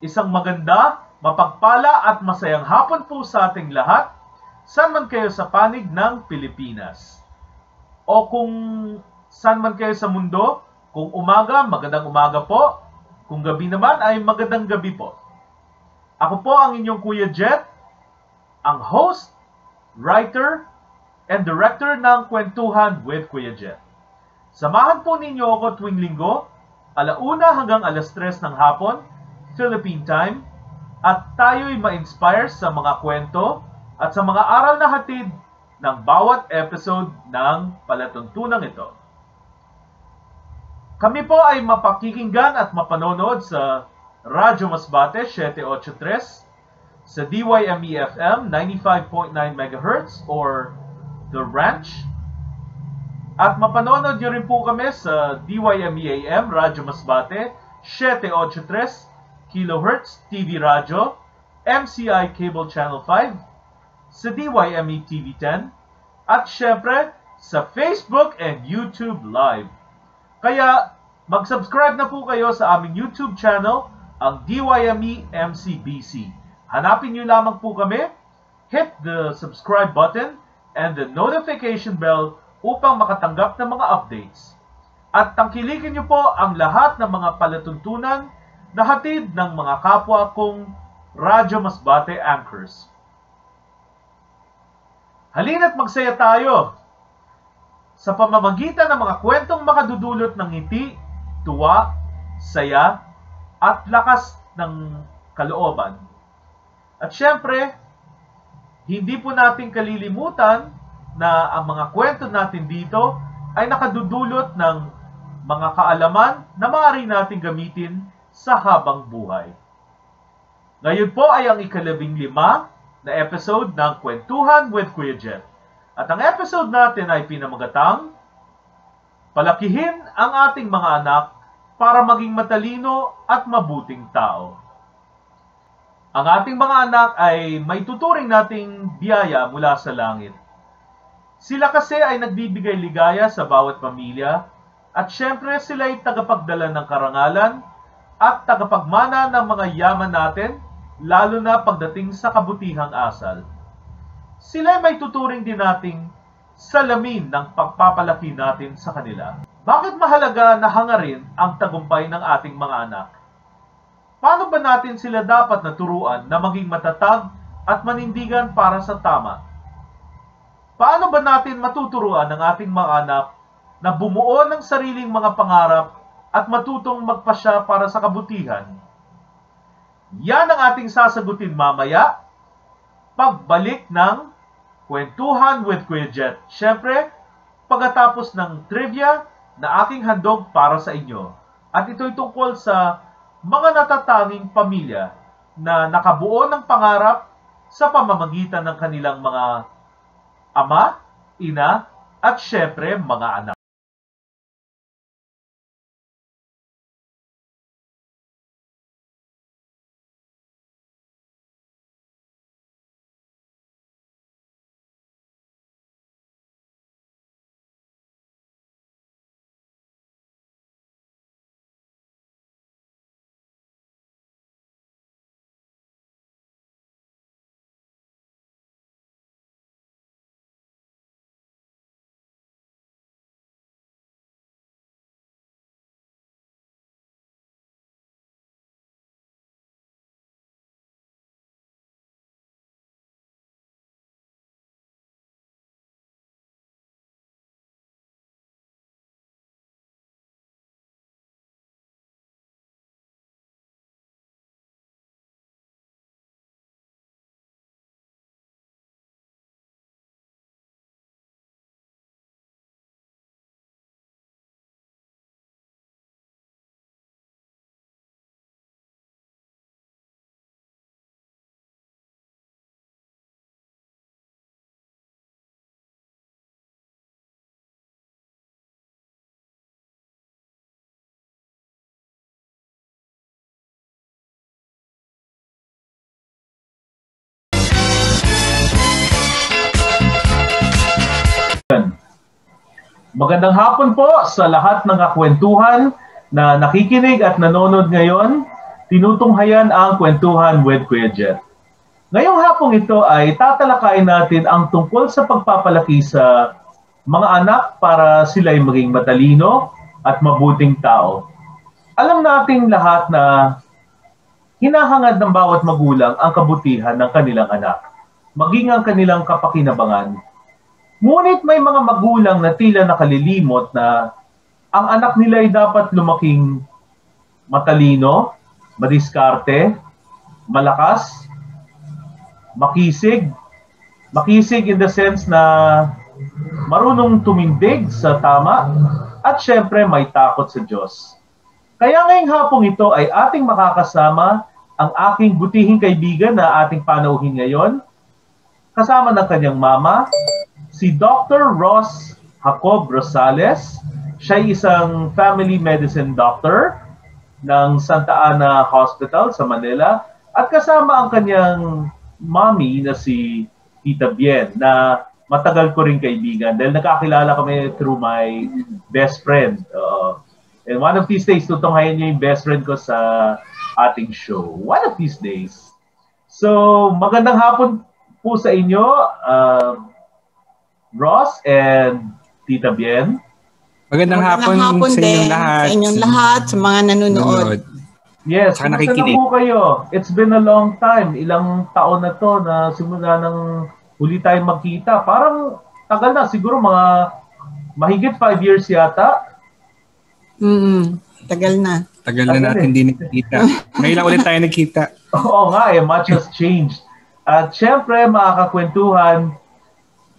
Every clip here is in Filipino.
Isang maganda, mapagpala at masayang hapon po sa ating lahat, saan man kayo sa panig ng Pilipinas. O kung saan man kayo sa mundo, kung umaga, magandang umaga po. Kung gabi naman ay magandang gabi po. Ako po ang inyong Kuya Jet, ang host, writer, and director ng Kwentuhan with Kuya Jet. Samahan po ninyo ako tuwing linggo, 1:00 hanggang 3:00 ng hapon, Philippine Time, at tayo'y ma-inspire sa mga kwento at sa mga aral na hatid ng bawat episode ng palatuntunang ito. Kami po ay mapakikinggan at mapanonood sa Radyo Masbate 783, sa DYME-FM 95.9 MHz or The Ranch, at mapanonood nyo rin po kami sa DYME-AM Radyo Masbate 783 kHz TV Radyo, MCI Cable Channel 5, sa DYME TV 10, at syempre sa Facebook and YouTube Live. Kaya mag-subscribe na po kayo sa aming YouTube channel, ang DYME MCBC. Hanapin nyo lamang po kami, hit the subscribe button and the notification bell upang makatanggap ng mga updates. At tangkilikin nyo po ang lahat ng mga palatuntunan na hatid ng mga kapwa kong Radyo Masbate anchors. Halina't magsaya tayo sa pamamagitan ng mga kwentong makadudulot ng ngiti, tuwa, saya, at lakas ng kalooban. At syempre, hindi po natin kalilimutan na ang mga kwento natin dito ay nakadudulot ng mga kaalaman na maaari natin gamitin sa habang buhay. Ngayon po ay ang ika-15 na episode ng Kwentuhan with Kuya Jet. At ang episode natin ay pinamagatang Palakihin ang ating mga anak para maging matalino at mabuting tao. Ang ating mga anak ay may tuturing nating biyaya mula sa langit. Sila kasi ay nagbibigay ligaya sa bawat pamilya at syempre sila ay tagapagdala ng karangalan at tagapagmana ng mga yaman natin, lalo na pagdating sa kabutihang asal. Sila ay may tuturing din nating salamin ng pagpapalaki natin sa kanila. Bakit mahalaga na hangarin ang tagumpay ng ating mga anak? Paano ba natin sila dapat naturuan na maging matatag at manindigan para sa tama? Paano ba natin matuturuan ang ating mga anak na bumuo ng sariling mga pangarap at matutong magpasya para sa kabutihan? Yan ang ating sasagutin mamaya, pagbalik ng Kwentuhan with Kuya Jet. Siyempre, pagkatapos ng trivia na aking handog para sa inyo. At ito'y tungkol sa mga natatanging pamilya na nakabuo ng pangarap sa pamamagitan ng kanilang mga ama, ina, at syempre mga anak. Magandang hapon po sa lahat ng kakwentuhan na nakikinig at nanonood ngayon. tinutunghayan ang kwentuhan with Kuya Jet. Ngayong hapong ito ay tatalakayin natin ang tungkol sa pagpapalaki sa mga anak para sila'y maging matalino at mabuting tao. Alam nating lahat na hinahangad ng bawat magulang ang kabutihan ng kanilang anak, maging ang kanilang kapakinabangan. Ngunit may mga magulang na tila nakalilimot na ang anak nila ay dapat lumaking matalino, madiskarte, malakas, makisig in the sense na marunong tumindig sa tama at syempre may takot sa Diyos. Kaya ngayong hapong ito ay ating makakasama ang aking butihing kaibigan na ating panauhin ngayon, kasama ng kanyang mama, si Dr. Ross Jacob Rosales. Siya ay isang family medicine doctor ng Santa Ana Hospital sa Manila at kasama ang kanyang mommy na si Tita Bien na matagal ko rin kaibigan dahil nakakilala kami through my best friend. And one of these days, tutunghayin niyo yung best friend ko sa ating show. One of these days. So, magandang hapon po sa inyo, Ross and Tita Bien. Magandang hapon sa inyong lahat. Sa inyong lahat, sa mga nanonood. Yes, kumusta na po kayo? It's been a long time. Ilang taon na to na simula ng huli tayong magkita. Parang tagal na. Siguro mga mahigit 5 years yata. Tagal na. Tagal na natin hindi nagkita. Ngayon lang ulit tayo nagkita. Oo nga, much has changed. At syempre, makakakwentuhan,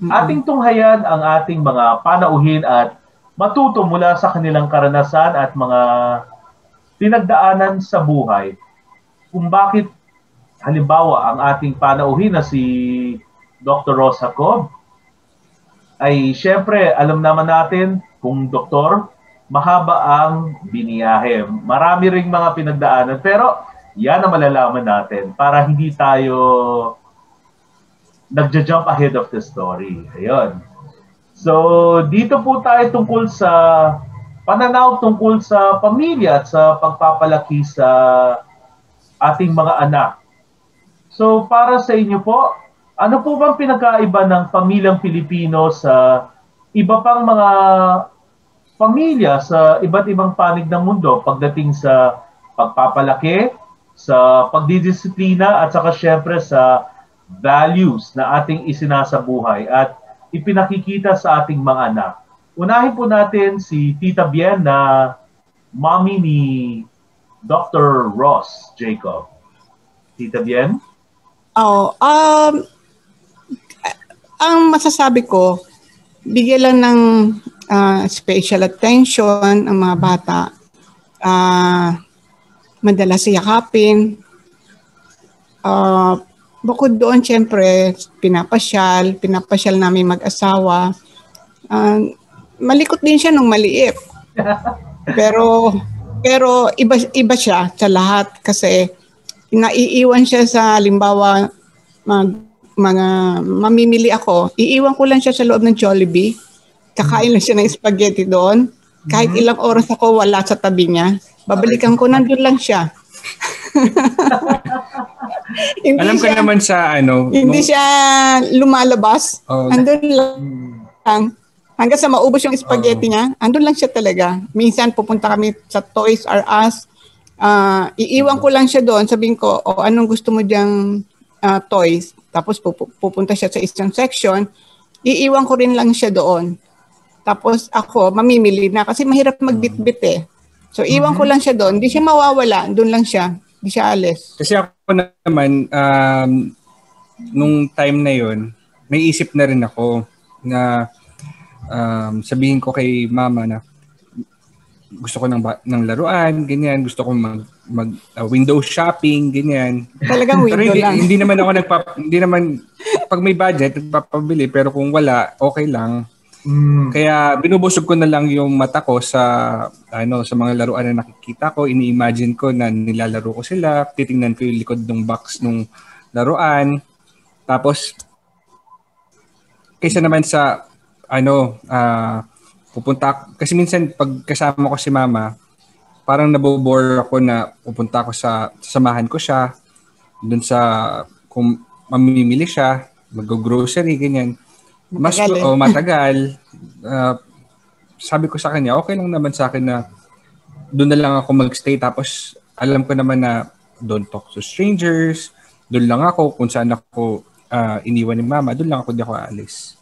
ating tunghayan ang ating mga panauhin at matuto mula sa kanilang karanasan at mga pinagdaanan sa buhay. Kung bakit, halimbawa, ang ating panauhin na si Dr. Ross Jacob, ay syempre, alam naman natin kung doktor, mahaba ang biniyahe. Marami ring mga pinagdaanan, pero yan ang malalaman natin para hindi tayo nagja-jump ahead of the story. Ayun. So, dito po tayo tungkol sa pananaw tungkol sa pamilya at sa pagpapalaki sa ating mga anak. So, para sa inyo po, ano po bang pinagkaiba ng pamilyang Pilipino sa iba pang mga pamilya sa iba't ibang panig ng mundo pagdating sa pagpapalaki, sa pagdidisiplina at saka syempre sa values na ating isinasabuhay at ipinakikita sa ating mga anak. Unahin po natin si Tita Bien na mommy ni Dr. Ross Jacob. Tita Bien? Ang masasabi ko, bigyan lang ng special attention ang mga bata. Madalas yakapin. Bukod doon, syempre, pinapasyal namin mag-asawa. Malikot din siya nung maliit. Pero iba siya sa lahat kasi naiiwan siya sa halimbawa mga mamimili ako. Iiwan ko lang siya sa loob ng Jollibee. Kakain lang siya ng spaghetti doon. Kahit ilang oras ako wala sa tabi niya. Babalikan ko, nandun lang siya. Alam ko naman sa hindi siya lumalabas. Andun lang. Hanggang sa maubos yung spaghetti niya, andun lang siya talaga. Minsan pupunta kami sa Toys R Us. Iiwan ko lang siya doon. Sabihin ko, anong gusto mo diyang toys? Tapos pupunta siya sa isang section. Iiwan ko rin lang siya doon. Tapos ako, mamimili na kasi mahirap magbitbit eh. So iwan ko lang siya doon. Hindi siya mawawala. Doon lang siya. Hindi siya alis. Kasi ako naman, nung time na yon, may isip na rin ako na sabihin ko kay mama na gusto ko ng laruan, ganyan. Gusto ko mag window shopping, ganyan. Talagang window pero lang. Hindi naman ako hindi naman, pag may budget, nagpapabili. Pero kung wala, okay lang. Kaya binubusog ko na lang yung mata ko sa sa mga laruan na nakikita ko, ini-imagine ko na nilalaro ko sila, titingnan ko yung likod ng box ng laruan. Tapos kaysa naman sa pupunta kasi minsan pag kasama ko si mama, parang nabobore ako na pupunta ako samahan ko siya dun sa kung mamimili siya, mag-grocery, ganyan. Matagal. Sabi ko sa kanya, okay lang naman sa akin na doon na lang ako magstay. Tapos alam ko naman na don't talk to strangers. Doon lang ako kung saan ako iniwan ni mama. Doon lang ako, hindi ako aalis.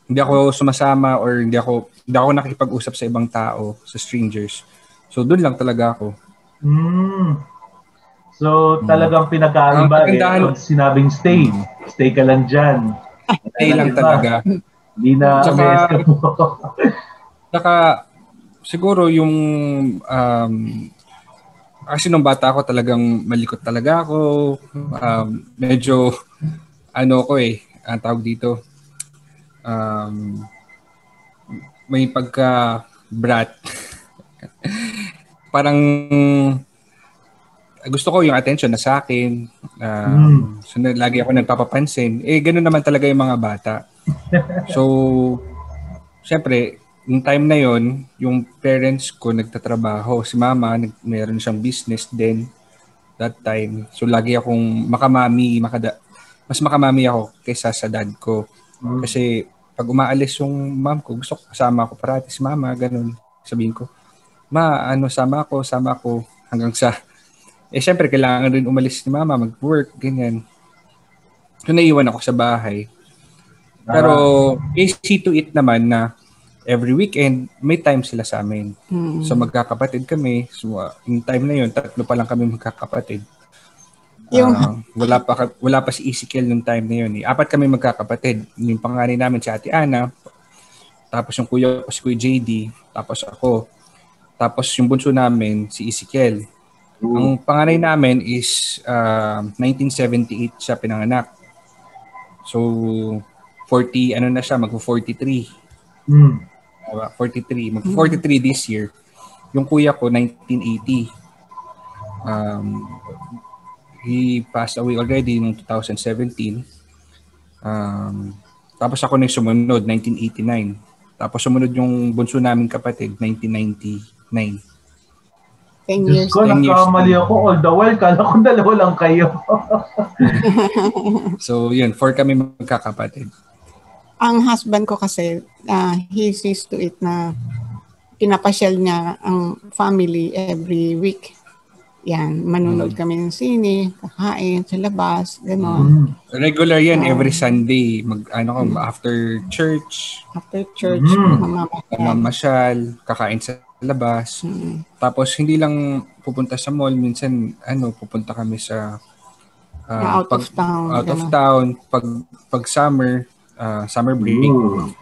Hindi ako sumasama or hindi ako nakikipag-usap sa ibang tao, sa strangers. So doon lang talaga ako. So talagang pinagkaiba kung sinabing stay. Stay ka lang dyan. Stay lang talaga. Hindi na Saka siguro yung kasi nung bata ako talagang malikot talaga ako. Medyo ang tawag dito, may pagka-brat. Parang gusto ko yung attention na sa akin. So lagi ako nagpapapansin. Ganun naman talaga yung mga bata. So, syempre, yung time na yon, yung parents ko nagtatrabaho. Si mama, meron siyang business din that time. So, lagi akong mas makamami ako kaysa sa dad ko. Kasi, pag umaalis yung mom ko, gusto ko kasama ako parati si mama, ganun. Sabihin ko, sama ako hanggang sa, syempre, kailangan rin umalis si mama, mag-work, ganyan. So, naiwan ako sa bahay. Pero, easy to it naman na every weekend, may time sila sa amin. So, magkakapatid kami. So, yung time na yun, 3 pa lang kami magkakapatid. Wala pa si Ezekiel nung time na yun. 4 kami magkakapatid. Yung panganay namin si Ate Ana. Tapos yung kuya ko si Kuya JD. Tapos ako. Tapos yung bunso namin, si Ezekiel. Ang panganay namin is 1978 siya pinanganak. So, 40, na siya, mag-43. 43. Mag-43 this year. Yung kuya ko, 1980. He passed away already noong 2017. Tapos ako na yung sumunod, 1989. Tapos sumunod yung bunso naming kapatid, 1999. 10 years. Diyos ko, nakamali ako all the while. Kala ko 2 lang kayo. So, yun. 4 kami magkakapatid. Ang husband ko kasi, he sees to it na pinapasyal niya ang family every week. Yan, manunod kami ng sine, kakain sa labas, gano'n. Regular yan, every Sunday. After church. After church, mamasyal, kakain sa labas. Tapos hindi lang pupunta sa mall, minsan pupunta kami sa out of town. Pag summer, summer break.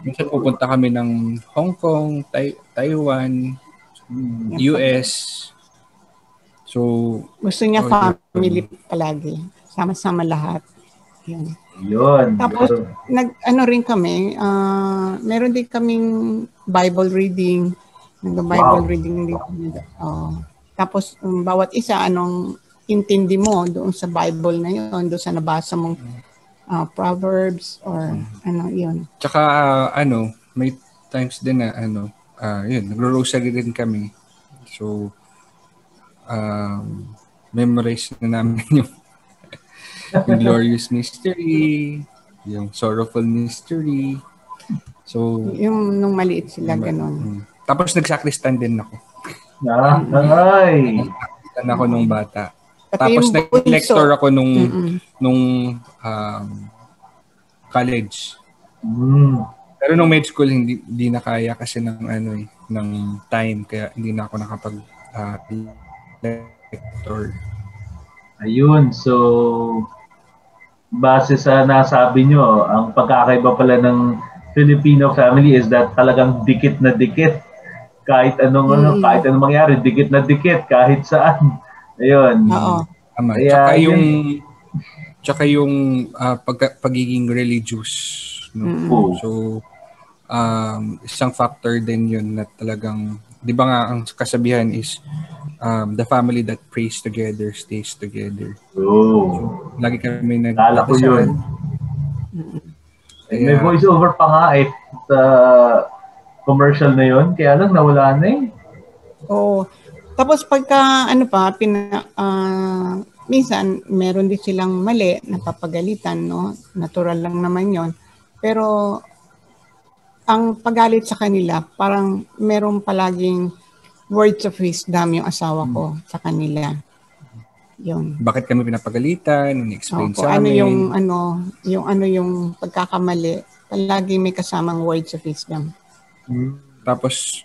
Minsan pupunta kami ng Hong Kong, Taiwan, US. So, gusto niya family palagi. Sama-sama lahat. Yun. Tapos, rin kami, meron din kaming Bible reading. Nag-Bible reading din kami. Tapos, bawat isa, anong intindi mo doon sa Bible na yun, doon sa nabasa mong Proverbs or yun. Tsaka may times din na nagro-rosary din kami. So memorize na namin yung glorious mystery, yung sorrowful mystery. So yung nung maliit sila ganun. Tapos nagsakristan din ako. Ay. Ako nung bata. Tapos nag-lecture ako nung college. Pero nung med school hindi na kaya kasi ng time, kaya hindi na ako nakapag lecture. Ayun, so base sa nasabi nyo, ang pagkakaiba pala ng Filipino family is that talagang dikit na dikit. Kahit anong mangyari, dikit na dikit kahit saan. Ayun. Oo. Tama. Tsaka yung pagiging religious. No? So, isang factor din yun na talagang, di ba nga ang kasabihan is the family that prays together stays together. So, lagi kami kala ko yun. May voiceover pa nga sa commercial na yun, kaya lang nawala na eh. Tapos pagka minsan meron din silang mali, napapagalitan, no? Natural lang naman 'yon. Pero ang paggalit sa kanila, parang meron palaging words of wisdom yung asawa ko sa kanila. Yun. Bakit kami pinapagalitan? Explain sa amin. Yung pagkakamali, palagi may kasamang words of wisdom. Tapos,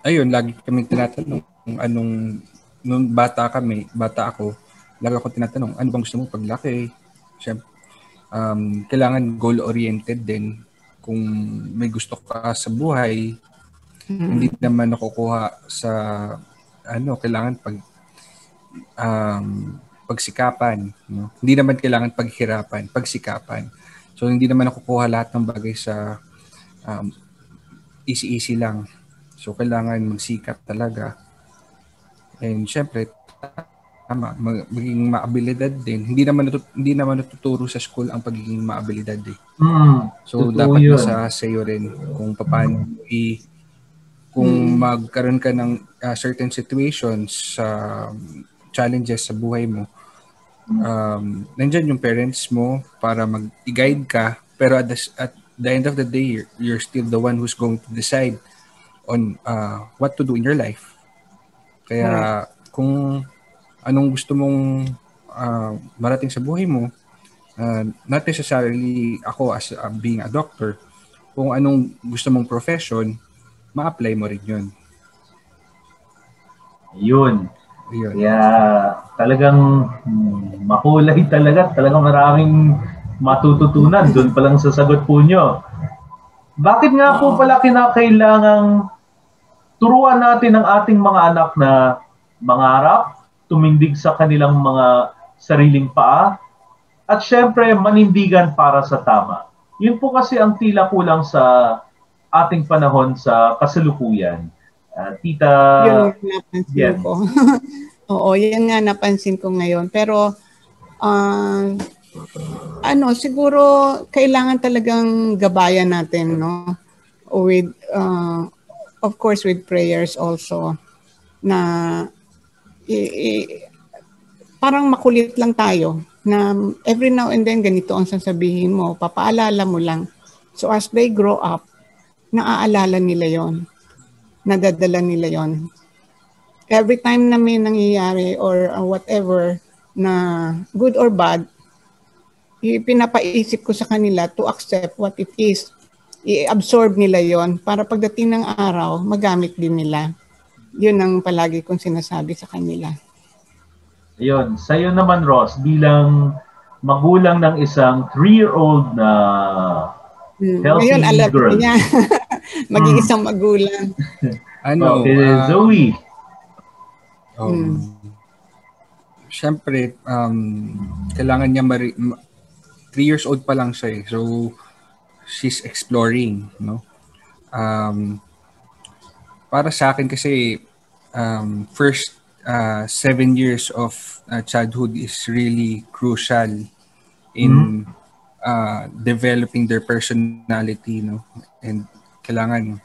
ayun, lagi kami tinatanong kung nung bata ako, lagi ako tinatanong, ano bang gusto mo paglaki? Siyempre, kailangan goal-oriented din. Kung may gusto ka sa buhay, hindi naman nakukuha sa kailangan pagsikapan, no? Hindi naman kailangan pagsikapan. So hindi naman nakukuha lahat ng bagay sa easy lang. So kailangan magsikap talaga. And syempre maging maabilidad din. Hindi naman natuturo sa school ang pagiging maabilidad eh. So dapat nasa sa'yo rin kung paano kung magkaroon ka ng certain situations challenges sa buhay mo. Nandiyan yung parents mo para mag-guide ka, pero at the end of the day you're still the one who's going to decide on what to do in your life. Kaya kung anong gusto mong marating sa buhay mo, not necessarily ako as being a doctor, kung anong gusto mong profession, ma-apply mo rin yun. Yun. Kaya talagang makulay talagang maraming matututunan doon pa lang sa sagot po nyo. Bakit nga po pala kinakailangang turuan natin ang ating mga anak na mangarap, tumindig sa kanilang mga sariling paa, at syempre manindigan para sa tama. Yun po kasi ang tila kulang sa ating panahon sa kasalukuyan. Tita... Yun napansin ko. Oo, yun nga napansin ko ngayon. Pero, siguro kailangan talagang gabayan natin, no? With, of course, with prayers also, na parang makulit lang tayo na every now and then ganito ang sasabihin mo, papaalala mo lang. So as they grow up, naaalala nila yon, nadadala nila yon. Every time na may nangyayari or whatever na good or bad, pinapaisip ko sa kanila to accept what it is. I-absorb nila yon para pagdating ng araw, magamit din nila. Yun ang palagi kong sinasabi sa kanila. Ayun. Sa'yo naman, Ross, bilang magulang ng isang 3-year-old na healthy ngayon, alam girl. Niya. Mag-iisang magulang. Zoe. Siyempre, kailangan niya 3 years old pa lang siya eh. So, she's exploring, no? Para sa akin kasi first 7 years of childhood is really crucial in developing their personality, no? And kailangan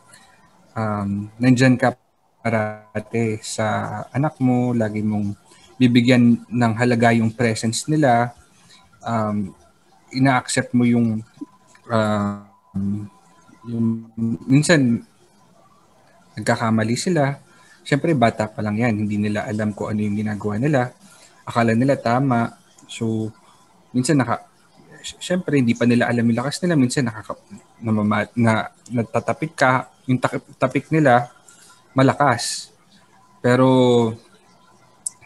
nandyan ka parate sa anak mo, lagi mong bibigyan ng halaga yung presence nila, ina-accept mo yung minsan nagkakamali sila. Siyempre, bata pa lang yan. Hindi nila alam kung ano yung ginagawa nila. Akala nila tama. So, minsan siyempre, hindi pa nila alam yung lakas nila. Minsan, natatapik ka. Yung tapik nila, malakas. Pero,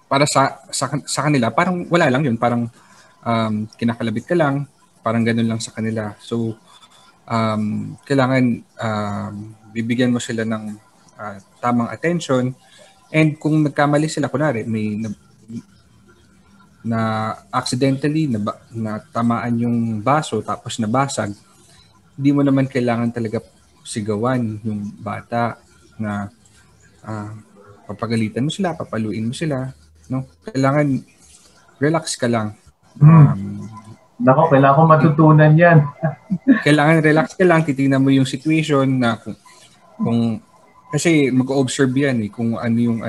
para sa kanila, parang wala lang yun. Parang kinakalabit ka lang. Parang ganun lang sa kanila. So, kailangan bibigyan mo sila ng tamang attention, and kung nagkamali sila, kunwari may na accidentally na tamaan yung baso tapos nabasag, hindi mo naman kailangan talaga sigawan yung bata na papagalitan mo sila, papaluin mo sila, no? Kailangan relax ka lang. Nako, kailangan ko matutunan yan. Kailangan relax ka lang, titingnan mo yung situation na kung Kasi mag-observe yan kung ano yung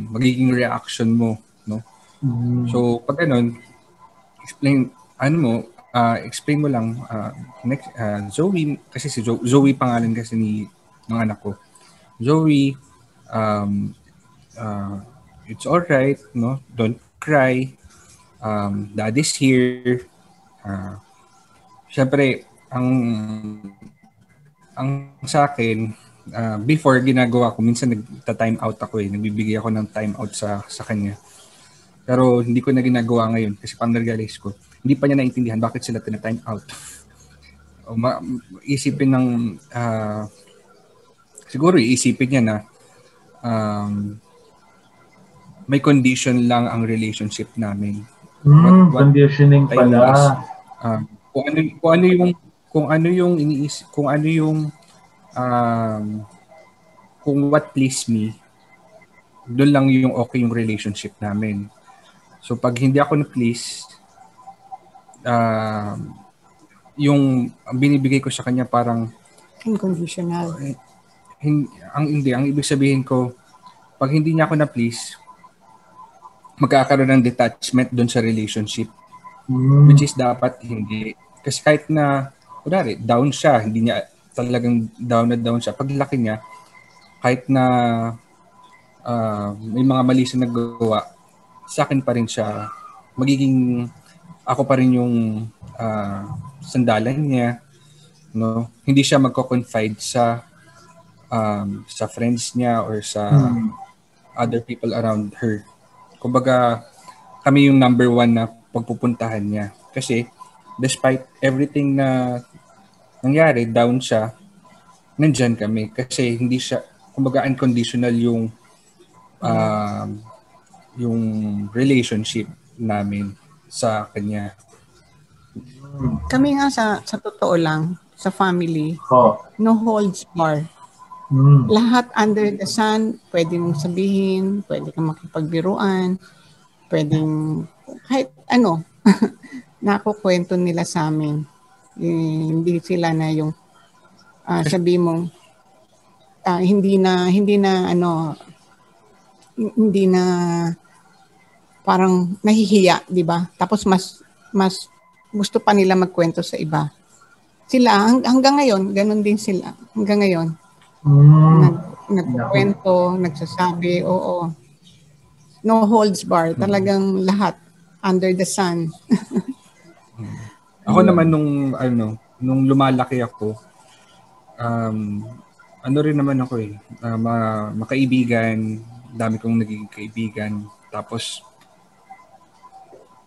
magiging reaction mo, no? So pag ganun, explain mo lang next Zoe, kasi si Zoe pangalan kasi ng anak ko. Zoe, it's all right, no? Don't cry. Daddy's here. Siyempre, ang sa akin, before ginagawa ko, minsan nagta-time out ako nagbibigay ako ng time out sa kanya. Pero hindi ko na ginagawa ngayon kasi pang nag-realize ko, hindi pa niya naintindihan bakit sila tina-time out. Isipin ng, siguro iisipin niya na may condition lang ang relationship namin. Conditioning pala. Kung what please me, doon lang yung okay yung relationship namin. So pag hindi ako na-please, yung binibigay ko sa kanya parang unconditional. Ang ibig sabihin ko, pag hindi niya ako na-please, magkakaroon ng detachment doon sa relationship. Which is dapat hindi. Kasi kahit na, kunwari, down siya, hindi niya talagang down siya. Paglaki niya, kahit na may mga mali siya nagawa, sa akin pa rin siya, ako pa rin yung sandalan niya. No? Hindi siya magko-confide sa friends niya or sa other people around her. Kumbaga, kami yung number one na pagpupuntahan niya. Kasi, despite everything na nangyari, down siya, nandyan kami. Kasi hindi siya, kumbaga unconditional yung relationship namin sa kanya. Kami nga sa totoo lang, sa family, no holds bar. Lahat under the sun, pwede mong sabihin, pwede kang makipagbiruan, pwedeng kahit ano, nakukwento nila sa amin. Hindi sila na yung sabi mo, hindi na parang nahihiya, di ba? Tapos mas gusto pa nila magkwento sa iba. Sila, hanggang ngayon, ganun din sila. Hanggang ngayon. Nagkwento, nagsasabi, oo. No holds bar. Talagang lahat. Under the sun. Ako naman nung lumalaki ako, rin naman ako makaibigan, dami kong naging kaibigan. Tapos,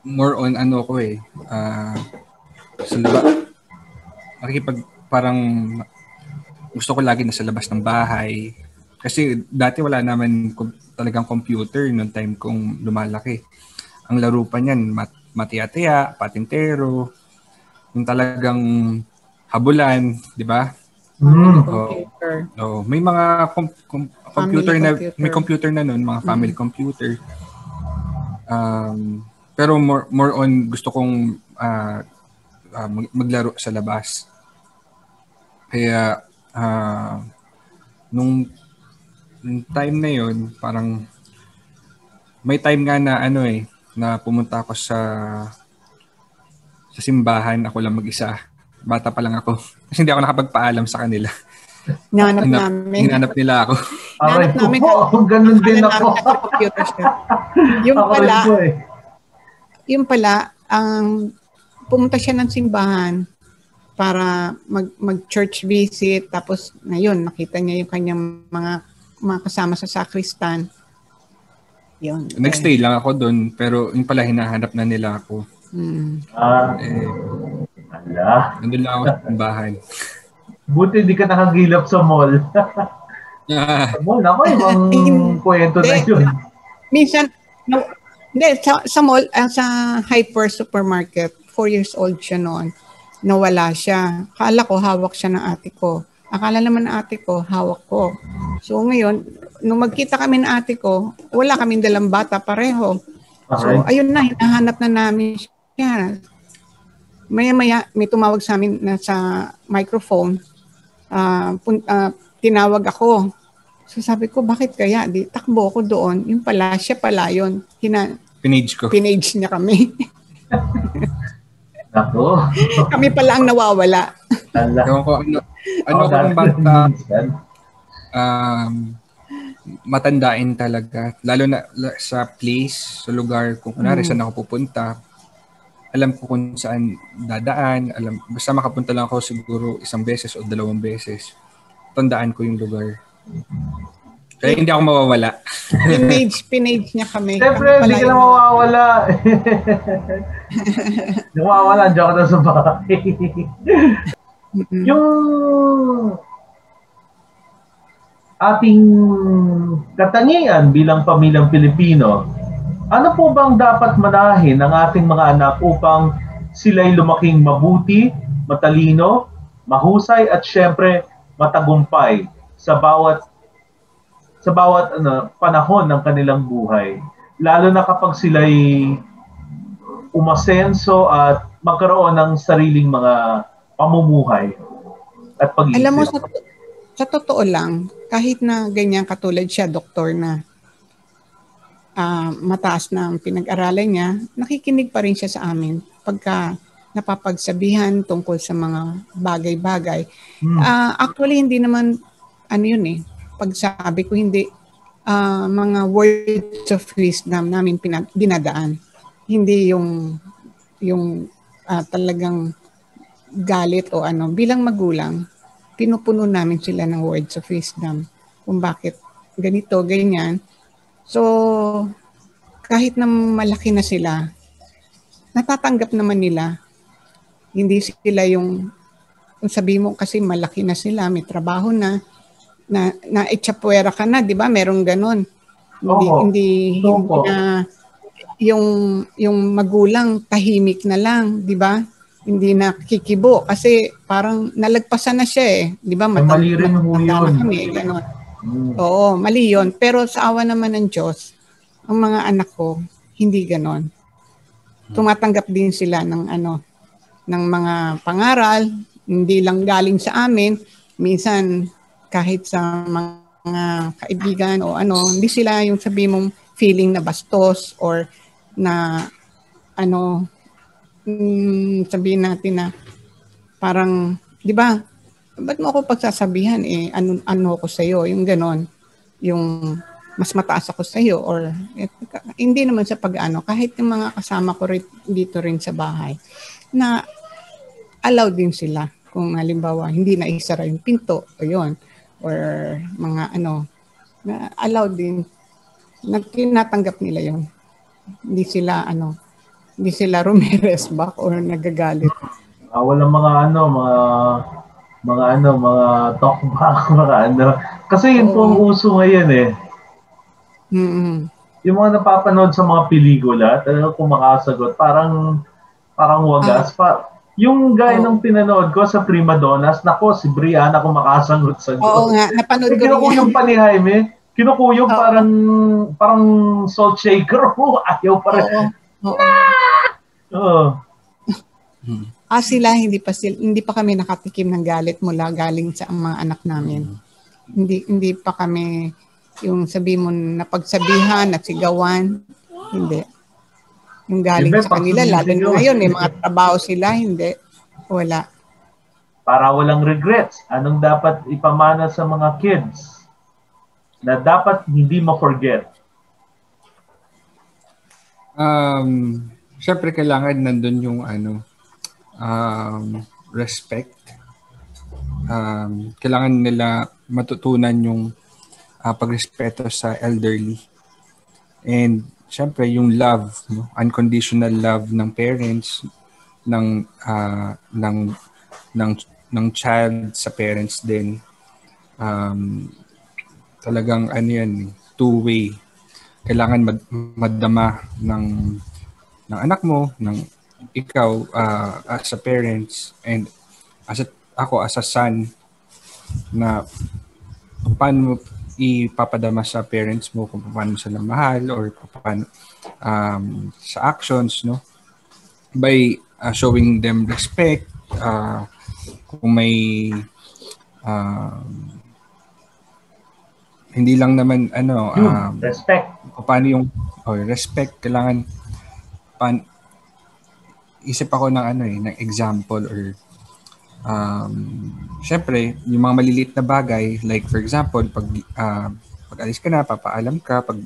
more on sa labas, parang gusto ko lagi nasa labas ng bahay. Kasi dati wala naman talagang computer noong time kong lumalaki. Ang laro pa niyan, matiya-tiya, patintero, yung talagang habulan, di ba? May mga computer na may computer na noon, mga family computer. Pero more on gusto kong maglaro sa labas. Kaya nung time na yon, parang may time nga na na pumunta ako sa simbahan, ako lang mag-isa. Bata pa lang ako. Kasi hindi ako nakapagpaalam sa kanila. Hinanap nila ako. Hinanap namin. Ganun din ako. Yung pala, pumunta siya ng simbahan para mag-church visit. Tapos ngayon, nakita niya yung kanyang mga kasama sa sacristan. Yun. Nag-stay lang ako doon, pero yung pala hinahanap na nila ako. Nandun lang ako sa simbahan. Buti hindi ka nakagilap sa mall. Sa mall, ako ibang kwento na yun. Minsan, sa mall, sa Hyper Supermarket, 4 years old siya noon, nawala siya. Akala ko, hawak siya ng ate ko. Akala naman ng ate ko, hawak ko. So ngayon, nung magkita kami ng ate ko, wala kaming dalang bata pareho. So ayun na, hinahanap na namin siya. Maya-maya, may tumawag sa amin na sa microphone. tinawag ako. So sabi ko, bakit kaya? Di, takbo ako doon. Yung pala, siya pala yun. Pinage ko. Pinage niya kami. Ako. Kami pala ang nawawala. Ewan ko, ano kung bata, matandain talaga. Lalo na sa place, sa lugar, kung kunwari saan ako pupunta, alam ko kung saan dadaan, basta makapunta lang ako siguro 1 beses o 2 beses. Tandaan ko yung lugar. Kaya hindi ako mawawala. Pinage niya kami. Siyempre, hindi ka na mawawala. Nawawala, diyan ka na sa bahay. Yung ating katangian bilang pamilyang Pilipino, ano po bang dapat manahin ng ating mga anak upang sila'y lumaking mabuti, matalino, mahusay at syempre matagumpay sa bawat panahon ng kanilang buhay, lalo na kapag sila'y umasenso at magkaroon ng sariling mga pamumuhay at pag-iisip? Alam mo, sa totoo lang, kahit na ganyan katulad siya, doktor na mataas na ang pinag-aralan niya, nakikinig pa rin siya sa amin pagka napapagsabihan tungkol sa mga bagay-bagay. Actually, hindi naman, pagsabi ko, hindi mga words of wisdom namin dinadaan. Hindi yung talagang galit o bilang magulang, pinupuno namin sila ng words of wisdom kung bakit ganito, ganyan. So, kahit na malaki na sila, natatanggap naman nila. Hindi sila kung sabi mo kasi malaki na sila, may trabaho na itsapuera ka na, di ba? Merong ganon. Hindi na yung magulang tahimik na lang, di ba? Hindi na kikibo kasi parang nalagpasan na siya di ba? Mali rin ho yun. Kami, ganon. Oo, mali yun. Pero sa awa naman ng Diyos, ang mga anak ko, hindi ganon. Tumatanggap din sila ng mga pangaral, hindi lang galing sa amin. Minsan, kahit sa mga kaibigan o hindi sila yung sabi mong feeling na bastos or na sabihin natin na parang, di ba, ba't mo ako pagsasabihan ano ako sa'yo, yung ganon, yung mas mataas ako sa'yo or hindi naman sa kahit yung mga kasama ko dito rin sa bahay na allow din sila kung halimbawa hindi na isara yung pinto o yun or mga na allow din na tinatanggap nila yun. Hindi sila rumiresback back or nagagalit. Walang mga talkback, Kasi yun po ang uso ngayon Yung mga napapanood sa mga pelikula, talagang kung makasagot, parang wagas. Yung guy nung pinanood ko sa Prima Donnas, nako, si Brianna kung makasagot-sagot. Oo nga, napanood ko rin. Kinukuyong pa ni Jaime, kinukuyong parang salt shaker. Ayaw pa rin. Oo. Sila hindi pa kami nakatikim ng galit mula galing sa mga anak namin. Hindi pa kami yung sabi mo na pagsabihan at sigawan, hindi. Yung galing sa kanila, lalo na ngayon, mga trabaho sila, hindi. Wala. Para walang regrets, anong dapat ipamana sa mga kids na dapat hindi ma-forget? Siyempre kailangan nandun yung respect. Kailangan nila matutunan yung pagrespeto sa elderly. And siyempre yung love, unconditional love ng parents, ng child sa parents din. Talagang two-way. Kailangan madama ng anak mo, ng ikaw as a parents and ako as a son, na paano mo ipapadama sa parents mo, kung paano sila mahal or paano sa actions, by showing them respect, kung may hindi lang naman respect. Paano yung respect, kailangan isip ako ng example or syempre yung mga maliliit na bagay, like for example pag alis ka na, papaalam ka, pag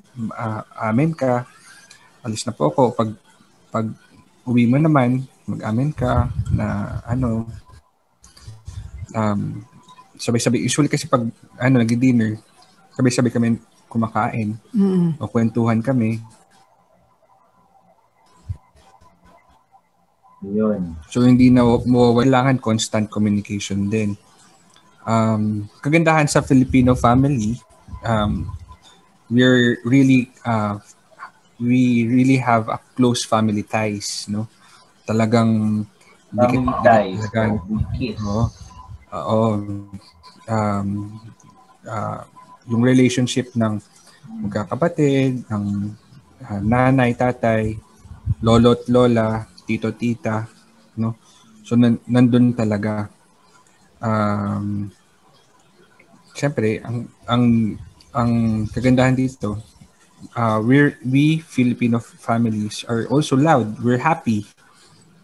amen ka, alis na po ako, pag uwi mo naman, mag-amen ka na sabay-sabay. Usually kasi pag nag-dinner, sabay-sabay kami kumakain o kwentuhan kami. Yun. So hindi na mawawalangan, constant communication din. Kagandahan sa Filipino family, we really have a close family ties, no? Talagang family ties. Yung relationship ng magkakapatid, ng nanay, tatay, lolo at lola, tito, tita, no? So nandun talaga. Siyempre, ang kagandahan dito, we Filipino families are also loud. We're happy,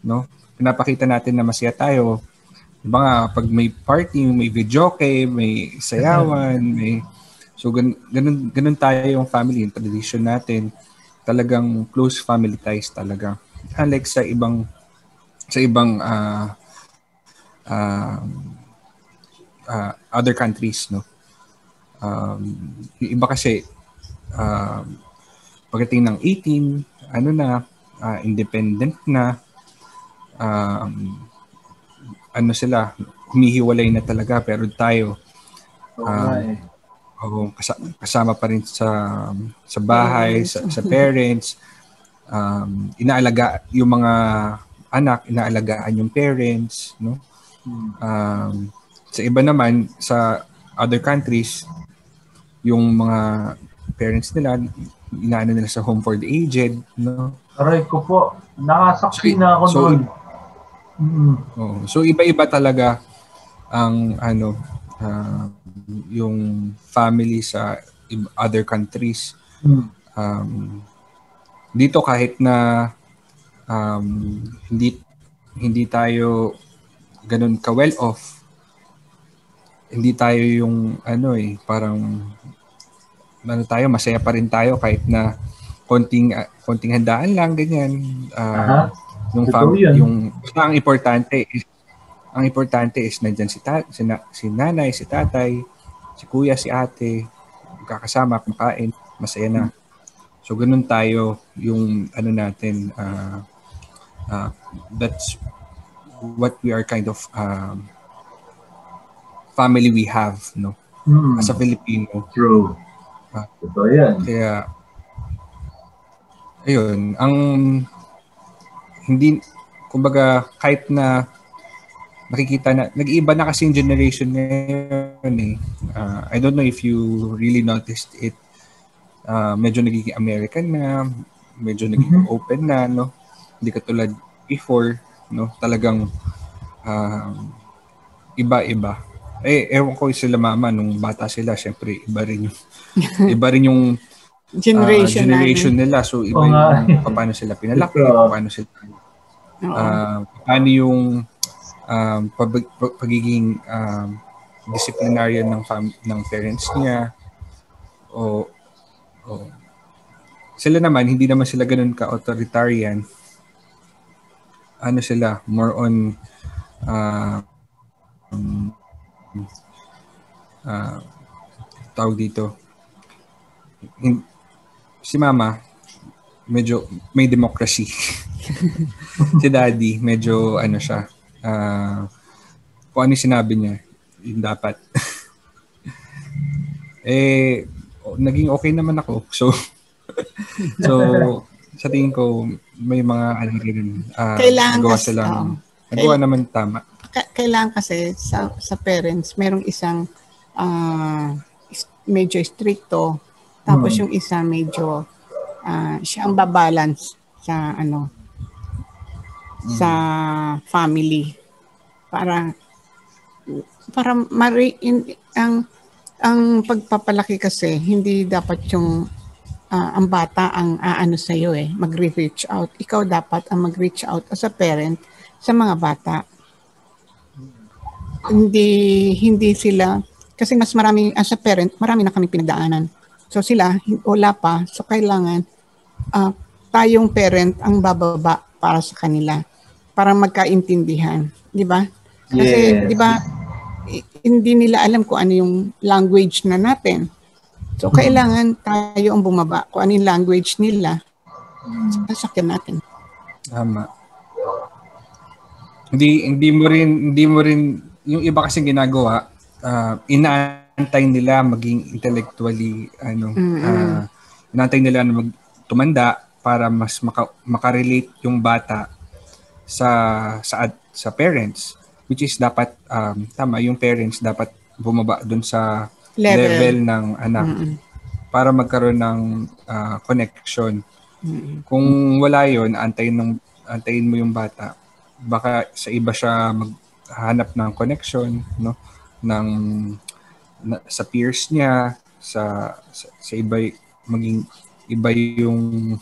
no? Pinapakita natin na masaya tayo. Diba nga, pag may party, may videoke, may sayawan, so ganun tayo yung family, yung tradition natin. Talagang close family ties talaga. Unlike sa ibang other countries, no. Yung iba kasi pagdating ng 18, independent na, sila, humihiwalay na talaga, pero tayo kasama pa rin sa bahay, sa parents, inaalaga yung mga anak, inaalagaan yung parents, no? Sa iba naman, sa other countries, yung mga parents nila, inaano nila sa home for the aged, no? Aray ko po, nakasaksi na ako doon. So iba-iba talaga ang yung family sa other countries. Dito kahit na hindi tayo ganun ka well off, hindi tayo yung parang tayo, masaya pa rin tayo kahit na konting handaan lang, ganyan. Ang importante is nandiyan si nanay, si tatay, si kuya, si ate, magkakasama, kumakain, masaya na. So ganun tayo yung natin, that's what we are kind of family we have, no? As a Filipino. True. Totoo yan. Kaya ayun, kumbaga kahit na nakikita na, nag-iiba na kasi yung generation ngayon eh. I don't know if you really noticed it. Medyo nagiging American na, medyo nagiging open na, no? Hindi katulad before, no? Talagang iba-iba. Ewan ko sila mama, nung bata sila, syempre iba rin yung generation nila. So iba yung paano sila pinalaki, paano sila paano yung pagiging disciplinarian ng parents niya. Sila naman, hindi naman sila ganun ka-authoritarian. Sila, more on tawag dito. Si mama, medyo may democracy. Si daddy, medyo siya. Kung ano sinabi niya, yun dapat. Naging okay naman ako. So sa tingin ko, may mga nagawa silang, nagawa naman tama. Kailangan kasi sa parents, merong isang medyo stricto, tapos yung isa medyo siya ang babalance sa sa family para ang pagpapalaki kasi, hindi dapat yung ang bata ang aano sa iyo mag-reach out. Ikaw dapat ang mag-reach out as a parent sa mga bata. Hindi sila, kasi mas marami, as a parent, marami na kami pinagdaanan. So sila, wala pa. So kailangan tayong parent ang bababa para sa kanila. Para magkaintindihan. Di ba? Kasi, di ba, hindi nila alam kung ano yung language na natin. So, kailangan tayo ang bumaba kung ano yung language nila. Sasakyan natin. Tama. Hindi mo rin yung iba kasi ginagawa, inaantay nila maging intellectually inaantay nila na tumanda para mas makarelate yung bata sa parents, which is dapat tama, yung parents dapat bumaba dun sa level ng anak para magkaroon ng connection. Kung wala yon, antayin mo yung bata, baka sa iba siya maghanap ng connection, no, sa peers niya, sa iba, maging iba yung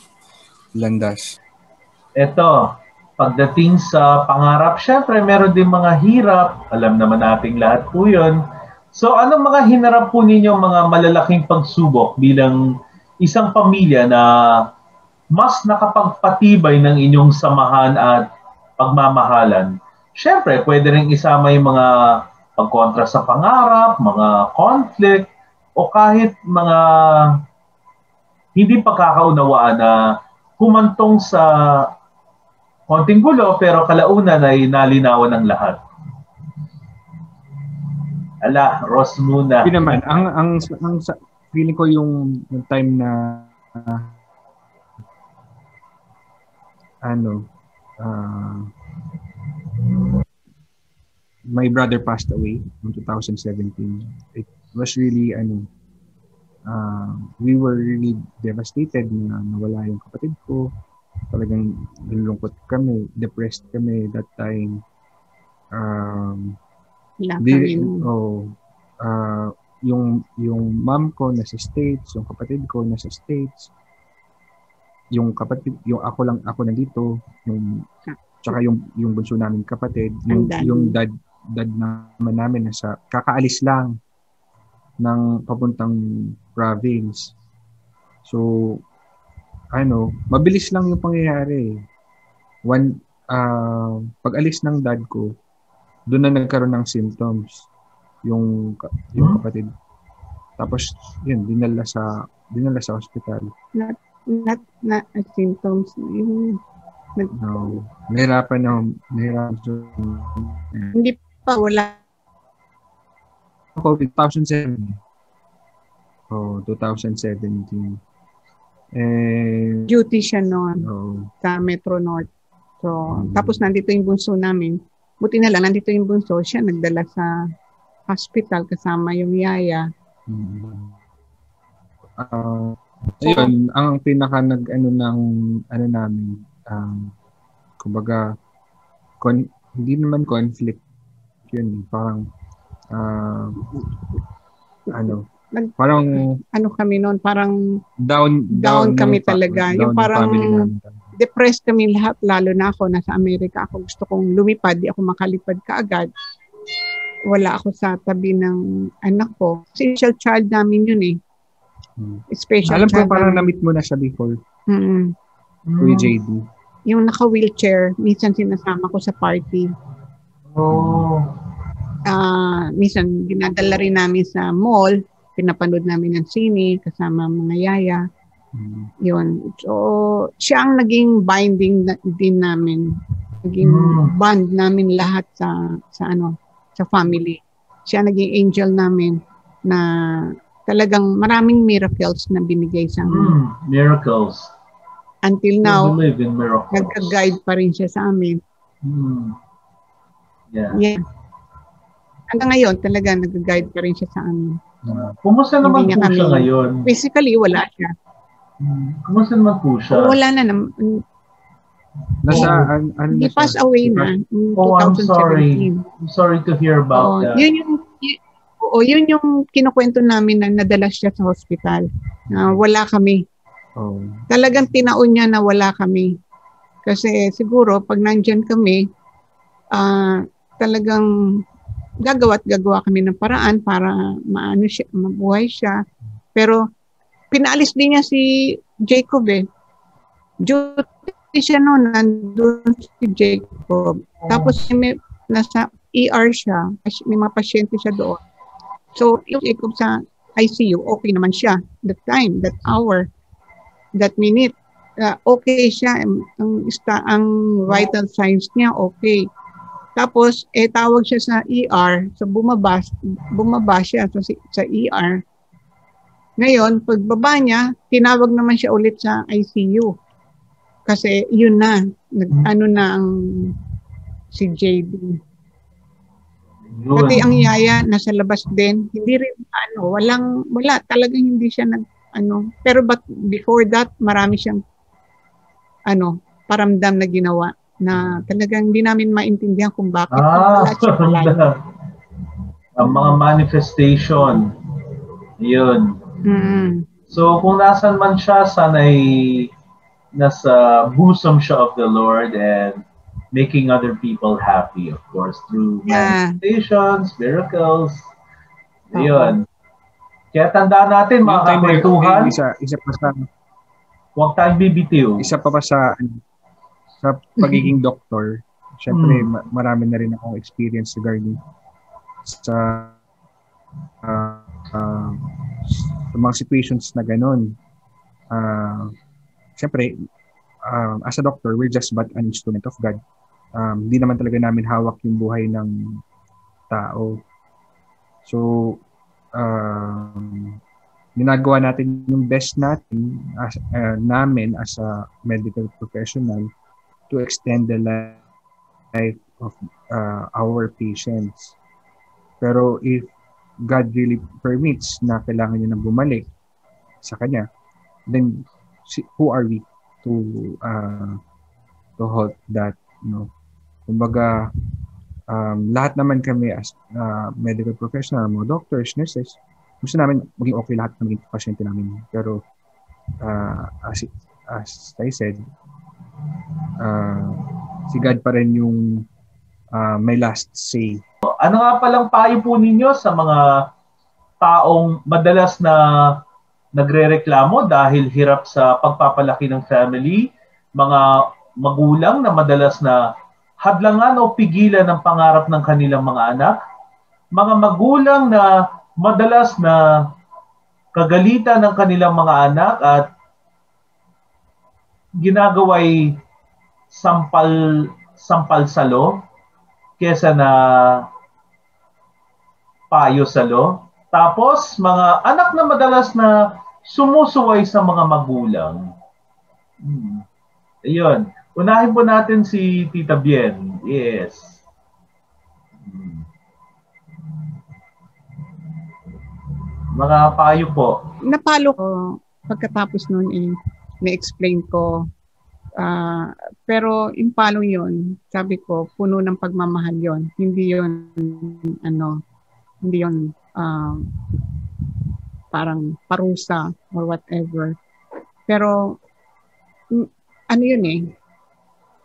landas. Ito, pagdating sa pangarap, syempre meron din mga hirap. Alam naman nating lahat po yun. So anong mga hinarap po ninyo, mga malalaking pagsubok bilang isang pamilya na mas nakapagpatibay ng inyong samahan at pagmamahalan? Syempre, pwede rin isama yung mga pagkontra sa pangarap, mga conflict, o kahit mga hindi pagkakaunawaan na humantong sa konting gulo, pero kalaunan ay nalinawan ng lahat. Ala, Ross muna. Hindi naman, ang feeling ko yung time na my brother passed away in 2017. It was really we were really devastated na nawala yung kapatid ko. Talagang nalulungkot kami, depressed kami that time. Yung mom ko nasa States, yung kapatid ko nasa States. Yung ako nandito, tsaka yung bunso namin kapatid, yung dad namin nasa kakaalis lang ng papuntang province. So mabilis lang yung pangyayari. Pag-alis ng dad ko, doon na nagkaroon ng symptoms yung kapatid. Tapos yun, dinala sa hospital. Not symptoms. No. Nahirapan. Hindi pa, wala. COVID 2007. 2017. Duty siya noon sa Metro North. So, tapos nandito yung bunso namin. Buti na lang, nandito yung bunso. Siya nagdala sa hospital kasama yung yaya. Ayun, ang pinaka namin, kumbaga, hindi naman conflict yun. Parang, parang kami noon, parang down kami talaga. Yung parang depressed kami lahat, lalo na ako nasa Amerika. Ako gusto kong lumipad, di ako makalipad kaagad. Wala ako sa tabi ng anak ko. Special child namin yun Special alam child. Alam ko parang na-meet mo na siya before. Kuya JD. Yung naka-wheelchair, minsan sinasama ko sa party. Minsan dinadala rin namin sa mall, pinapanood namin ng sine kasama mga yaya. Yun. So, siya ang naging binding din namin. Naging bond namin lahat sa family. Siya naging angel namin na talagang maraming miracles na binigay sa amin. Miracles. Until now, nagka-guide pa rin siya sa amin. Yeah. Hanggang ngayon, talaga nag-guide pa rin siya sa amin. Kumusta naman po siya ngayon? Physically, wala siya. Kumusta naman po siya? Wala na naman. He passed away na in 2017. I'm sorry to hear about that. Oo, yun yung kinukwento namin na nadala siya sa hospital. Wala kami. Oh. Talagang tinaon niya na wala kami. Kasi siguro pag nandyan kami, talagang gagawa kami ng paraan para mabuhay siya. Pero pinaalis din niya si Jacob eh. Duty siya noon, nandun si Jacob. Tapos nasa ER siya, may mga pasyente siya doon. So, yung Jacob sa ICU, okay naman siya. That time, that hour, that minute, okay siya. Ang vital signs niya, okay. Tapos, tawag siya sa ER. So, bumaba siya sa ER. Ngayon, pagbaba niya, tinawag naman siya ulit sa ICU. Kasi, yun na. Si JD. Pati ang yaya nasa labas din, hindi rin wala talagang hindi siya pero but before that marami siyang paramdam na ginawa na talagang hindi namin maintindihan kung bakit wala siya pala. Ang mga manifestation yun. So kung nasan man siya, sana'y nasa bosom siya of the Lord and making other people happy, of course, through manifestations, miracles. Ayun. Kaya tandaan natin, mga kakwentuhan. Isa pa sa... Huwag tayong bibitiw. Isa pa sa pagiging doktor. Siyempre, marami na rin akong experience regarding sa mga situations na ganun. Siyempre, as a doctor, we're just but an instrument of God. Hindi naman talaga namin hawak yung buhay ng tao. So, ginagawa natin yung best natin namin as a medical professional to extend the life of our patients. Pero if God really permits na kailangan niya na bumalik sa Kanya, then who are we to halt that, Kumbaga, lahat naman kami as medical professional, mga doctors, nurses, gusto namin maging okay lahat ng maging pasyente namin. Pero, as I said, si God pa rin yung may last say. Ano nga palang payo po ninyo sa mga taong madalas na nagrereklamo dahil hirap sa pagpapalaki ng family, mga magulang na madalas na hadlangan o pigilan ng pangarap ng kanilang mga anak, mga magulang na madalas na kagalitan ng kanilang mga anak at ginagaway sampal salo kesa na payo salo. Tapos mga anak na madalas na sumusuway sa mga magulang. Ayun. Unahin po natin si Tita Bien. Yes. Mga payo po. Napalo ko pagkatapos noon na-explain ko. Pero yung palong yun, sabi ko, puno ng pagmamahal yun. Hindi yun, parang parusa or whatever. Pero, yun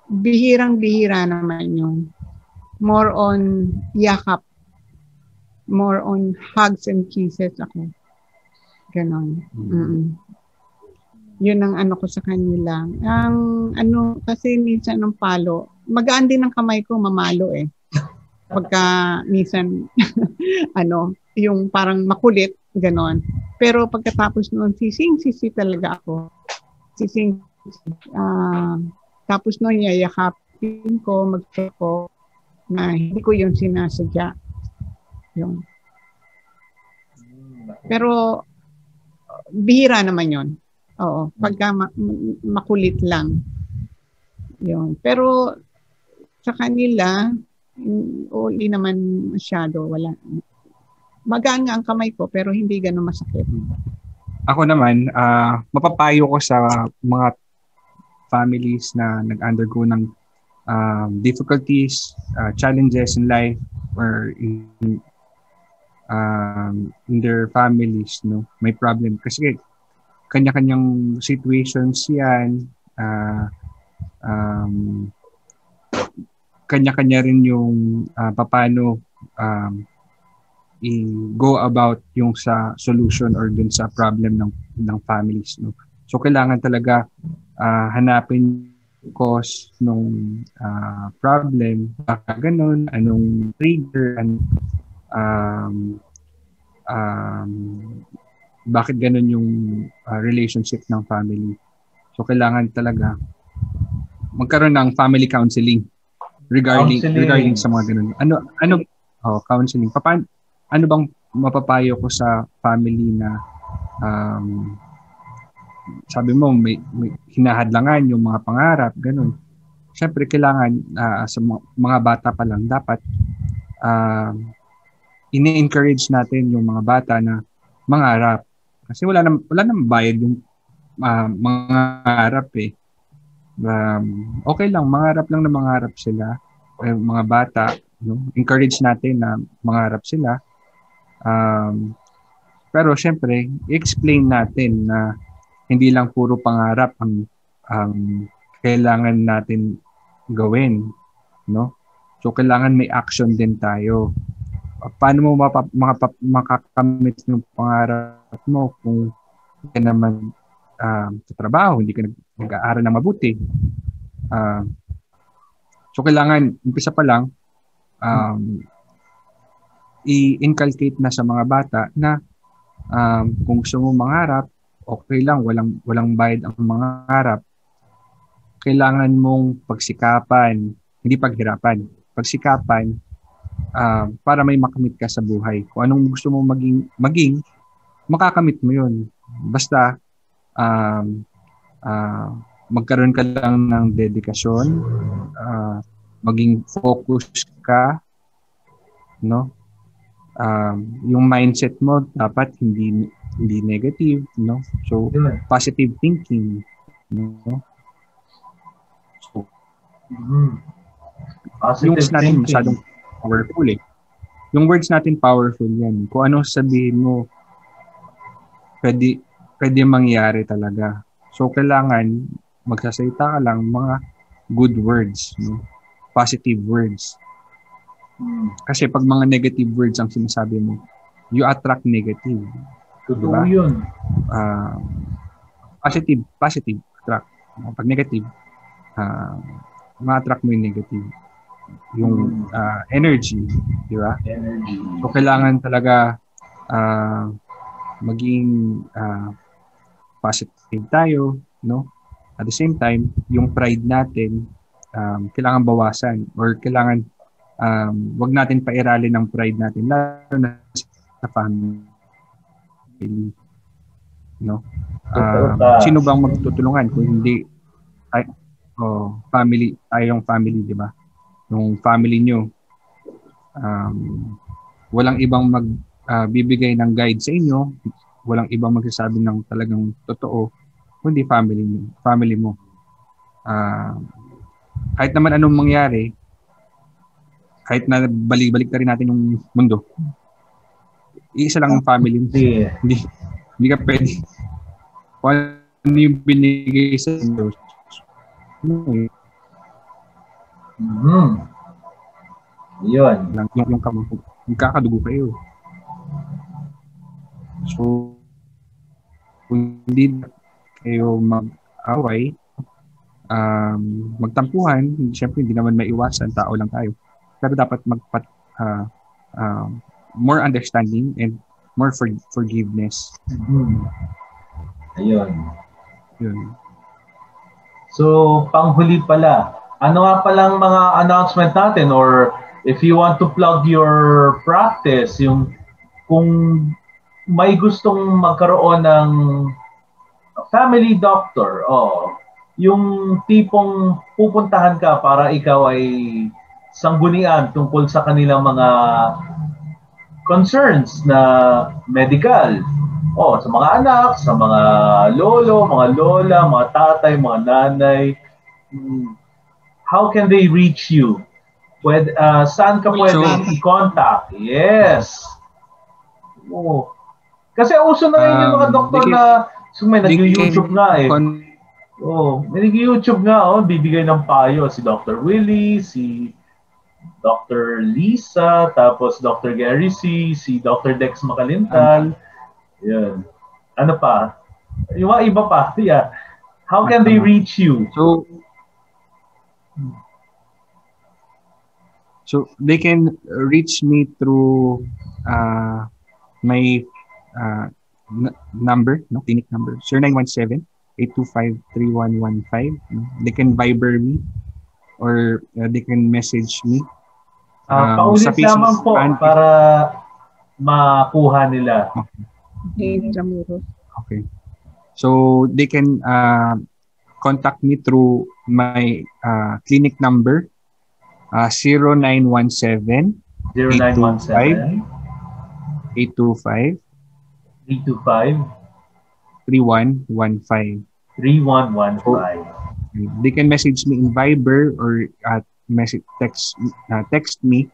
bihirang-bihira naman yun. More on yakap. More on hugs and kisses ako. Ganon. Yun ang ko sa kanila. Kasi minsan ng palo, magaan din ang kamay ko, mamalo Pagka minsan, yung parang makulit, ganon. Pero pagkatapos noon, sising-sisi talaga ako. Tapos noon, yayakapin ko, mag-check ko, na hindi ko yun sinasadya. Yun. Pero, bihira naman yun. Oo, pagka makulit lang. Yun. Pero, sa kanila, hindi naman masyado, wala. Magaan nga ang kamay ko, pero hindi ganun masakit. Ako naman, mapapayo ko sa mga families na nag-undergo ng difficulties, challenges in life, or in their families, no? May problem kasi kanya-kanyang situations yan, kanya-kanya rin yung paano i-go about yung sa solution or dun sa problem ng families, no? So kailangan talaga hanapin cause nung problem, baka ganun, anong trigger, bakit ganun yung relationship ng family. So kailangan talaga magkaroon ng family counseling regarding sa mga ganun. Counseling. Ano bang mapapayo ko sa family na sabi mo may hinahadlangan yung mga pangarap, ganun. Siyempre kailangan sa mga bata pa lang dapat ini-encourage natin yung mga bata na mangarap. Kasi wala nang bayad yung mangarap eh. Okay lang, mangarap lang na mangarap sila. Mga bata, no? Encourage natin na mangarap sila. Pero syempre, i-explain natin na hindi lang puro pangarap ang kailangan natin gawin, no? So kailangan may action din tayo. Paano mo makakamit yung pangarap mo kung hindi naman sa trabaho, hindi ka nag-aaral na mabuti? So kailangan, umpisa pa lang, i-inculcate na sa mga bata na kung gusto mo mangarap, okay lang, walang bayad ang mangarap. Kailangan mong pagsikapan, hindi paghirapan. Pagsikapan para may makamit ka sa buhay. Kung anong gusto mo maging makakamit mo yun. Basta magkaroon ka lang ng dedikasyon, maging focus ka, no? Yung mindset mo dapat hindi negative, no? So positive thinking, no? So yung words natin masyadong powerful eh. Yung words natin powerful yan. Kung ano sabihin mo, pwede mangyari talaga. So kailangan magsasalita ka lang mga good words, no? Positive words. Kasi pag mga negative words ang sinasabi mo, you attract negative. Totoo yun. Positive attract. Pag negative, ma-attract mo yung negative. Yung energy, di ba? Energy. So kailangan talaga maging positive tayo, no? At the same time, yung pride natin kailangan bawasan or kailangan wag natin pairalin ng pride natin lalo na sa family, no? Sino bang magtutulungan kung hindi tayong family, di ba? Yung family nyo, walang ibang bibigay ng guide sa inyo, walang ibang magsasabi ng talagang totoo, kundi family mo. Kahit naman anong mangyari, kahit na balik na rin natin yung mundo, iisa lang ang family mo. Hindi ka pwede. Kung ano yung binigay sa inyo, yun. Yung kakadugo kayo. So, kung hindi kayo mag-away, magtampuhan, siyempre hindi naman maiwasan, tao lang tayo. Pero dapat more understanding and more forgiveness. Ayun. Yun. So, panghuli pala, ano nga palang mga announcement natin or if you want to plug your practice, yung kung may gustong magkaroon ng family doctor, yung tipong pupuntahan ka para ikaw ay sanggunian tungkol sa kanilang mga concerns na medical. Sa mga anak, sa mga lolo, mga lola, mga tatay, mga nanay. How can they reach you? Saan ka pwede i-contact? Yes. Oo. Kasi uso na rin yung mga doktor na may nag-YouTube nga eh. May nag-YouTube nga, bibigay ng payo si Dr. Willie, si Dr. Lisa, tapos Dr. Gary C, si Dr. Dex Macalintal. Yan. Ano pa? Yung mga iba pa. Yeah. How can they reach you? So they can reach me through my number, clinic number, 0917-825-3115. They can Viber me or they can message me. Paulit naman po para makuha nila. Okay. So they can contact me through my clinic number 0917 825 3115. They can message me in Viber or text me.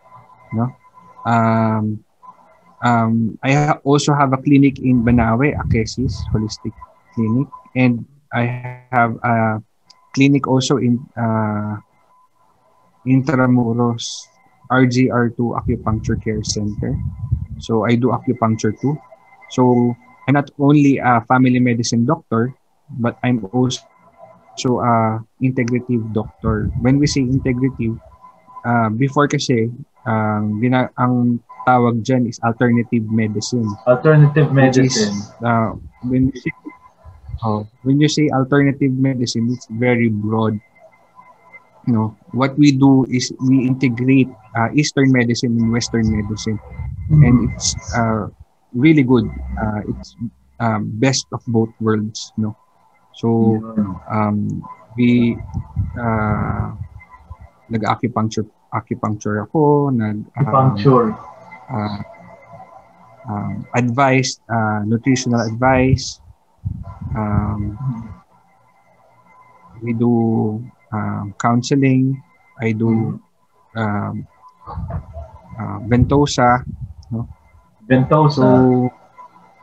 No? I also have a clinic in Banawe, Akesis Holistic Clinic, and I have a clinic also in Intramuros RGR2 Acupuncture Care Center. So I do acupuncture too. So I'm not only a family medicine doctor, but I'm also a integrative doctor. When we say integrative, before kasi ang tawag dyan is alternative medicine. Alternative medicine. When you say alternative medicine, it's very broad. What we do is we integrate Eastern medicine and Western medicine, and it's really good. It's best of both worlds. So we nag-acupuncture ako, advice, nutritional advice. We do counseling. I do Ventosa.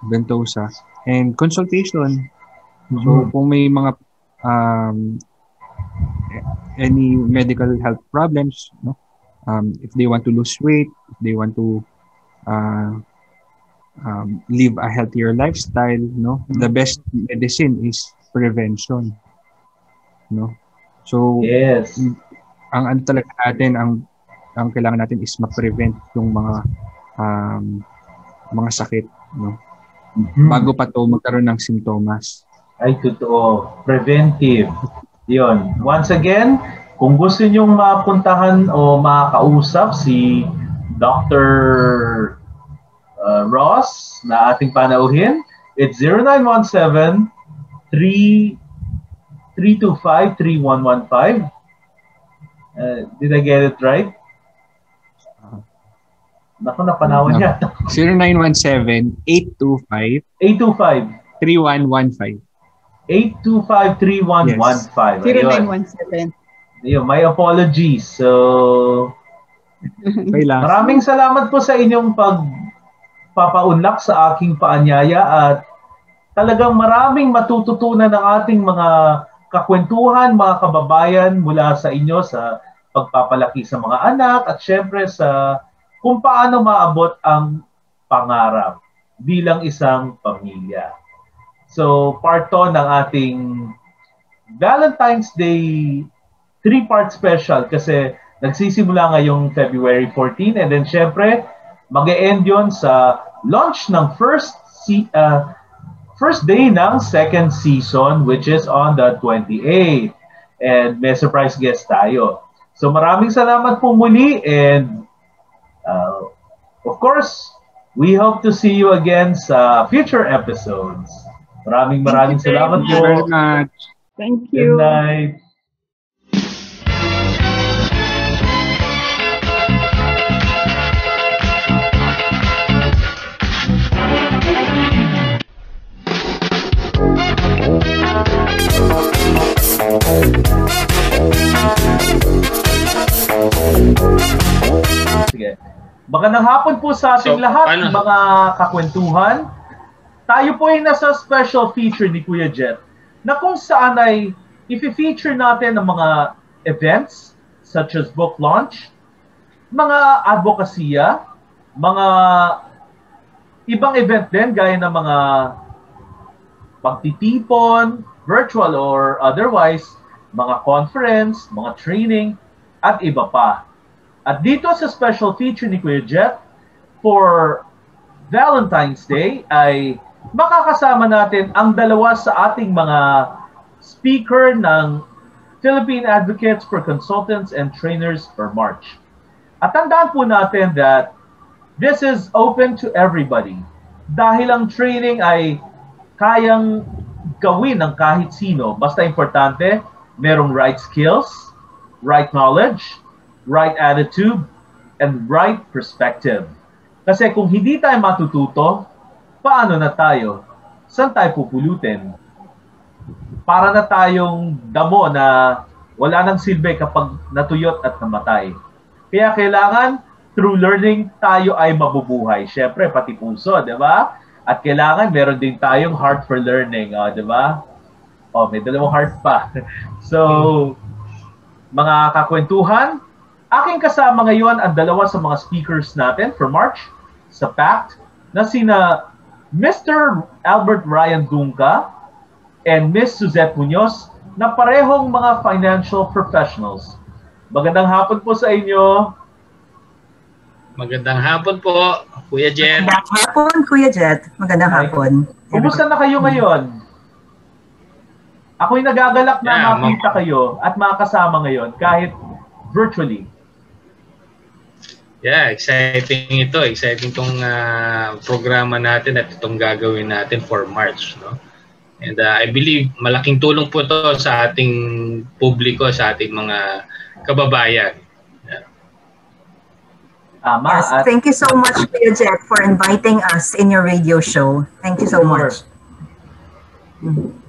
Ventosa and consultation. So kung may mga any medical health problems, if they want to lose weight, if they want to live a healthier lifestyle, the best medicine is prevention. So yes, ang talaga natin, ang kailangan natin is ma-prevent yung mga sakit, bago pa to magkaroon ng simptomas. Ay, totoo. Preventive. Yun. Once again, kung gusto nyong mapuntahan o makausap si Dr. Ross na ating panauhin, it's 0917-325-3115. Did I get it right? Naku, napanawan niya. 0917-825-3115. 825-3115. 0917. My apologies. So, maraming salamat po sa inyong pagpapaunlak sa aking paanyaya at talagang maraming matututunan ng ating mga kakwentuhan, mga kababayan mula sa inyo sa pagpapalaki sa mga anak at syempre sa kung paano maabot ang pangarap bilang isang pamilya. So, part to ng ating Valentine's Day 3-part special kasi nagsisimula ngayong February 14 and then syempre mag-e-end yun sa launch ng first day ng second season which is on the 28th and may surprise guest tayo. So maraming salamat po muli and of course, we hope to see you again sa future episodes. Maraming salamat po. Thank you very much. Thank you. Good night. Sige. Magandang hapon po sa ating lahat, mga kakwentuhan. Tayo po ay nasa special feature ni Kuya Jet na kung saan ay i-feature natin ang mga events such as book launch, mga advokasya, mga ibang event din gaya ng mga pagtitipon, virtual or otherwise, mga conference, mga training, at iba pa. At dito sa special feature ni Kuya Jet, for Valentine's Day, ay makakasama natin ang dalawa sa ating mga speaker ng Philippine Advocates for Consultants and Trainers for March. At tandaan po natin that this is open to everybody. Dahil ang training ay kayang gawin ng kahit sino. Basta importante, merong right skills, right knowledge, right attitude, and right perspective. Kasi kung hindi tayo matututo, paano na tayo? Saan tayo pupulutin? Para na tayong damo na wala nang silbi kapag natuyot at namatay. Kaya kailangan, through learning, tayo ay mabubuhay. Siyempre, pati puso, di ba? At kailangan, meron din tayong heart for learning, di ba? May dalawang heart pa. So, mga kakwentuhan, aking kasama ngayon ang dalawa sa mga speakers natin for March sa PACT na sina Mr. Albert Ryan Dunca and Ms. Suzette Munoz na parehong mga financial professionals. Magandang hapon po sa inyo. Magandang hapon po, Kuya Jet. Magandang hapon, Kuya Jet. Magandang hapon. Kumusta na kayo ngayon? Ako'y nagagalak na makita kayo at makasama ngayon kahit virtually. Yeah, exciting ito. Exciting tong programa natin at itong gagawin natin for March, no? And I believe malaking tulong po ito sa ating publiko, sa ating mga kababayan. Yeah. Yes, thank you so much, Kuya Jet, for inviting us in your radio show. Thank you so much.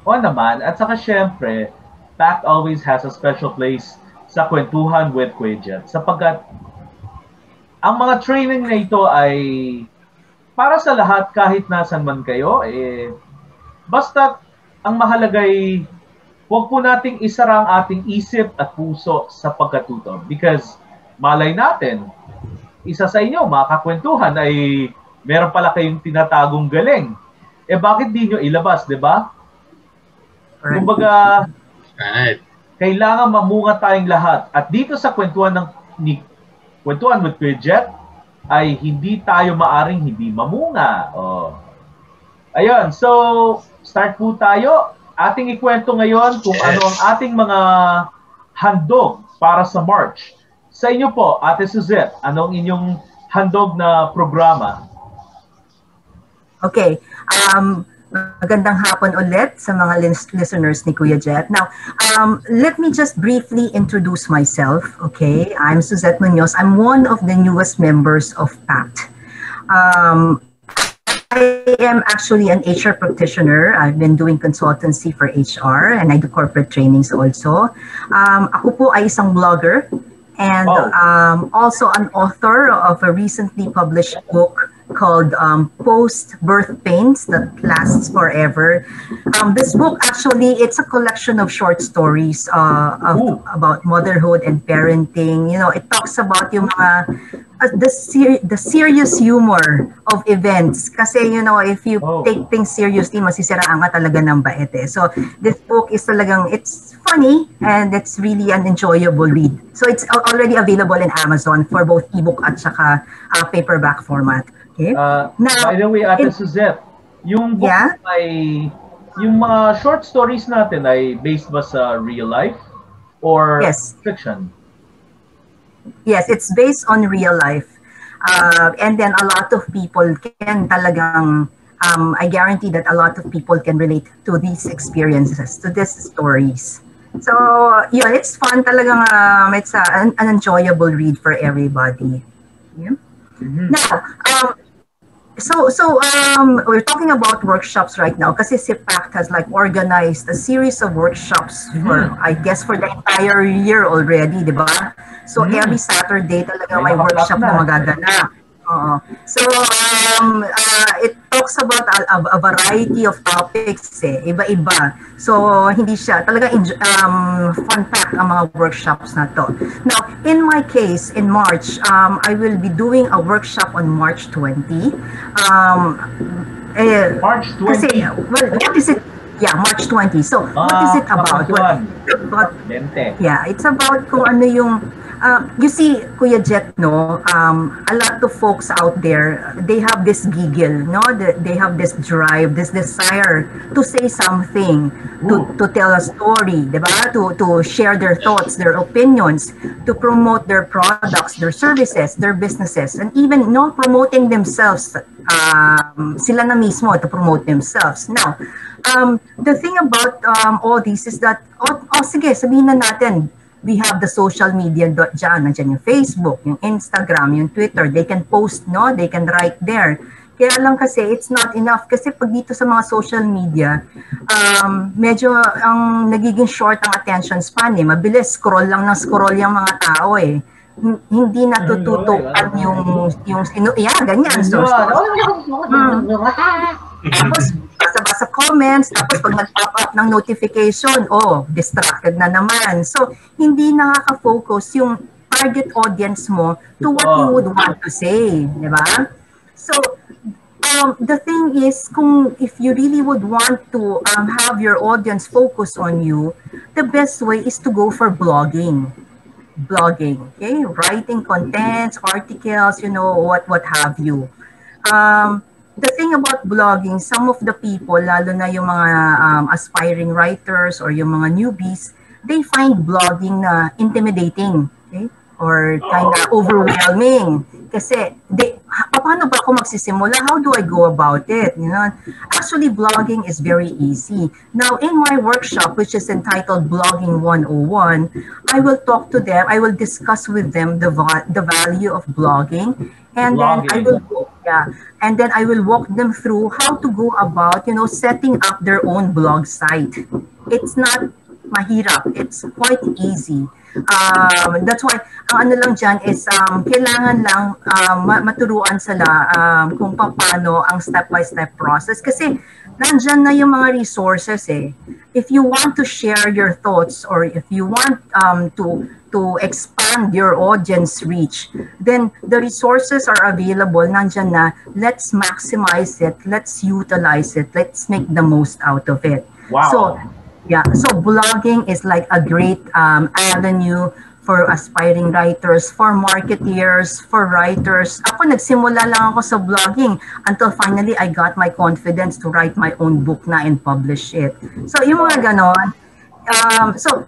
O naman, at saka syempre, PACT always has a special place sa Kwentuhan with Kuya Jet sapagkat ang mga training na ito ay para sa lahat kahit nasan man kayo, basta ang mahalagay huwag po nating isara ang ating isip at puso sa pagkatuto because malay natin, isa sa inyo, mga kakwentuhan ay meron pala kayong tinatagong galing. Bakit di nyo ilabas, di ba? Kumbaga, kailangan mamunga tayong lahat. At dito sa kwentuhan Kwentuhan with Kuya Jet ay hindi tayo maaring hindi mamunga. Ayun, so start po tayo. Ating ikwento ngayon kung ano ang ating mga handog para sa March. Sa inyo po, Ate Suzette, anong inyong handog na programa? Okay. Magandang hapon ulit sa mga listeners ni Kuya Jet. Now, let me just briefly introduce myself, okay? I'm Suzette Munoz. I'm one of the newest members of PACT. I am actually an HR practitioner. I've been doing consultancy for HR and I do corporate trainings also. Ako po ay isang blogger and also an author of a recently published book called Post-Birth Pains That Lasts Forever. This book actually, it's a collection of short stories about motherhood and parenting. You know, it talks about yung mga the serious humor of events. Kasi, you know, if you take things seriously, masisiraan ka talaga ng bait eh. So, this book is talagang, it's funny and it's really an enjoyable read. So, it's already available in Amazon for both ebook at saka paperback format. Okay. Now, by the way, Ate Suzette, yung book ay, yung mga short stories natin ay based ba sa real life or fiction? Yes, it's based on real life. And then a lot of people can talagang, I guarantee that a lot of people can relate to these experiences, to these stories. So, yeah, it's fun talagang, it's an enjoyable read for everybody. Yeah. Mm-hmm. Now, we're talking about workshops right now kasi si PACT has like organized a series of workshops for, I guess, for the entire year already, di ba? So every Saturday talaga may workshop na magaganap. So, it talks about a variety of topics, iba-iba. So, hindi siya, talaga fun-packed ang mga workshops na to. Now, in my case, in March, I will be doing a workshop on March 20. March 20? Kasi, well, what is it? Yeah, March 20. So, what is it about? It's about kung ano yung you see, Kuya Jet, no, a lot of folks out there, they have this giggle, no? They have this drive, this desire to say something, to tell a story, diba? To share their thoughts, their opinions, to promote their products, their services, their businesses, and even, no, promoting themselves, sila na mismo to promote themselves. Now, the thing about all this is that, sige, sabihin na natin, we have the social media dyan, nandiyan yung Facebook, yung Instagram, yung Twitter, they can post, no? They can write there. Kaya lang kasi, it's not enough. Kasi pag dito sa mga social media, medyo ang nagiging short ang attention span eh. Mabilis, scroll lang ng scroll yung mga tao eh. Hindi natututukan yung ganyan. So, tapos, basa-basa comments, tapos pag nag-pop up ng notification, distracted na naman. So, hindi nakaka-focus yung target audience mo to what you would want to say, di ba? So, the thing is, if you really would want to have your audience focus on you, the best way is to go for blogging, okay? Writing contents, articles, what have you. The thing about blogging, some of the people, lalo na yung mga aspiring writers or yung mga newbies, they find blogging na intimidating, okay? Or kind of overwhelming. Kasi, paano ba ako magsisimula? How do I go about it? Actually, blogging is very easy. Now, in my workshop, which is entitled Blogging 101, I will talk to them, I will discuss with them the value of blogging, and then I will walk them through how to go about, setting up their own blog site. It's not mahirap. It's quite easy. That's why, ang ano lang dyan is, kailangan lang maturuan sila kung paano ang step-by-step process. Kasi, nandyan na yung mga resources eh. If you want to share your thoughts or if you want to expand your audience reach, then the resources are available, nandyan na. Let's maximize it, let's utilize it, let's make the most out of it. Wow. So blogging is like a great avenue for aspiring writers, for marketeers, for writers. Ako, nagsimula lang ako sa blogging until finally I got my confidence to write my own book na and publish it. So yung mga ganon. So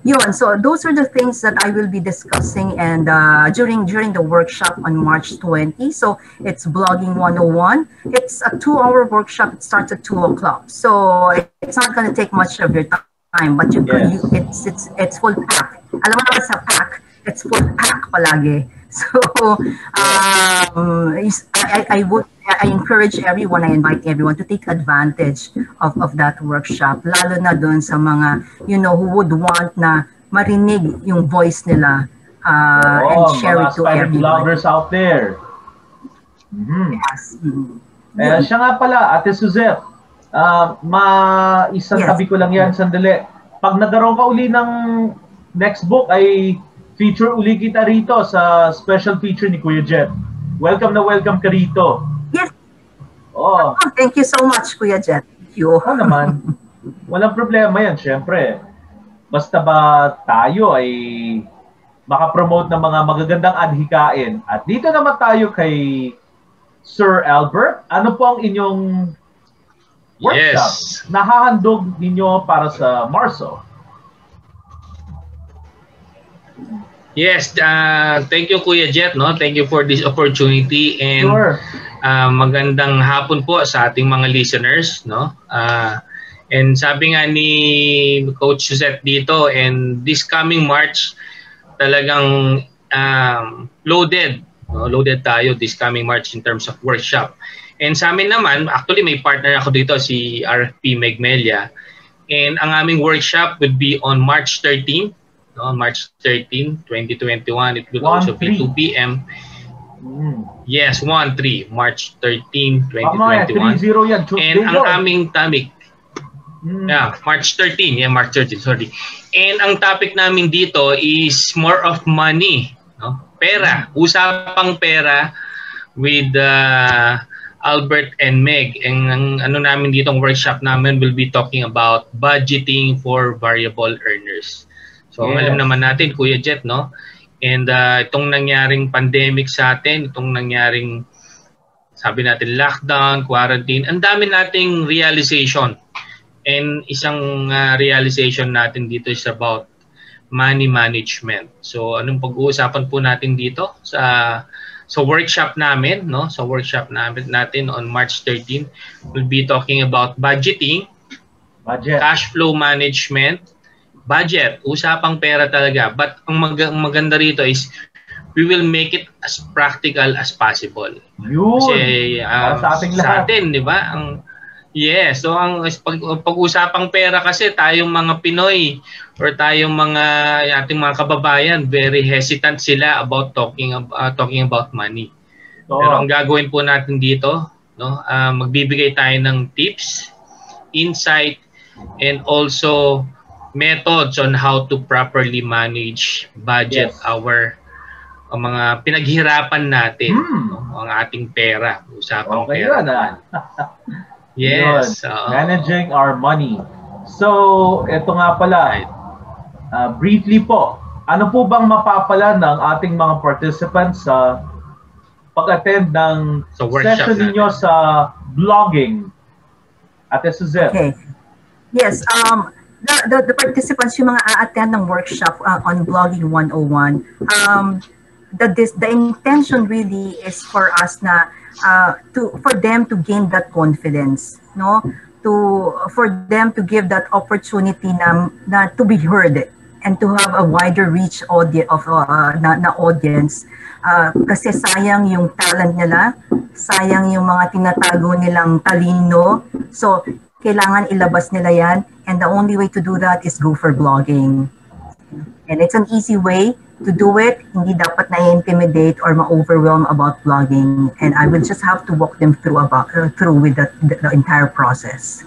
those are the things that I will be discussing and during the workshop on March 20. So it's Blogging 101. It's a 2-hour workshop. It starts at 2 o'clock. So it's not going to take much of your time, but it's full pack. Alam mo naman sa pack, it's full pack palagi. So I encourage everyone, I invite everyone to take advantage of that workshop, lalo na doon sa mga, who would want na marinig yung voice nila and share it to everyone. Bloggers out there. Yes. Siya nga pala, Ate Suzette, isang tabi ko lang yan, sandali. Pag nagkaroon ka uli ng next book, ay feature uli kita rito sa special feature ni Kuya Jet. Welcome na welcome ka rito. Yes. Thank you so much, Kuya Jet. Thank you. Naman. Walang problema yan, syempre. Basta ba tayo ay makapromote ng mga magagandang adhikain. At dito naman tayo kay Sir Albert. Ano po ang inyong workshop na hahandog ninyo para sa Marso? Yes, thank you Kuya Jet, no? Thank you for this opportunity and magandang hapon po sa ating mga listeners, no? And sabi nga ni Coach Suzette dito, and this coming March talagang loaded tayo this coming March in terms of workshop. And sa amin naman, actually may partner ako dito, si RFP Megmelia. And ang aming workshop would be on March 13, no? March 13, 2021. It will also be 2 p.m. Yes, 1-3, March 13, 2021. 3-0 yan. And ang aming topic, March 13, March 13, sorry. And ang topic namin dito is more of money, no? Pera, usapang pera with Albert and Meg. And ang ano namin dito, ang workshop namin will be talking about budgeting for variable earners. So alam naman natin, Kuya Jet, no? And itong nangyaring pandemic sa atin, itong nangyaring, sabi natin, lockdown, quarantine, ang dami nating realization. And isang realization natin dito is about money management. So anong pag-uusapan po natin dito sa workshop namin, no? Sa workshop natin on March 13, we'll be talking about budgeting, cash flow management, budget, usapang pera talaga. But ang maganda rito is we will make it as practical as possible. Yun. Kasi sa atin, di ba? So ang pag-usapang pera kasi tayong mga Pinoy or tayong ating mga kababayan, very hesitant sila about talking about money. Pero ang gagawin po natin dito, no, magbibigay tayo ng tips, insight, and also methods on how to properly manage budget our mga pinaghirapan natin, no, ang ating pera, usapang pera. Yes. Managing our money. So, ito nga pala, briefly po, ano po bang mapapala ng ating mga participants sa pag-attend ng session ninyo sa blogging? Ate Suzette. Okay. Yes. The participants, yung mga a-attend ng workshop on Blogging 101, the intention really is for us na for them to gain that confidence, no? For them to give that opportunity na to be heard and to have a wider reach audience. Kasi sayang yung talent nila, sayang yung mga tinatago nilang talino. So kailangan ilabas nila yan, and the only way to do that is go for blogging. And it's an easy way to do it. Hindi dapat na-intimidate or ma-overwhelm about blogging, and I will just have to walk them through with the entire process.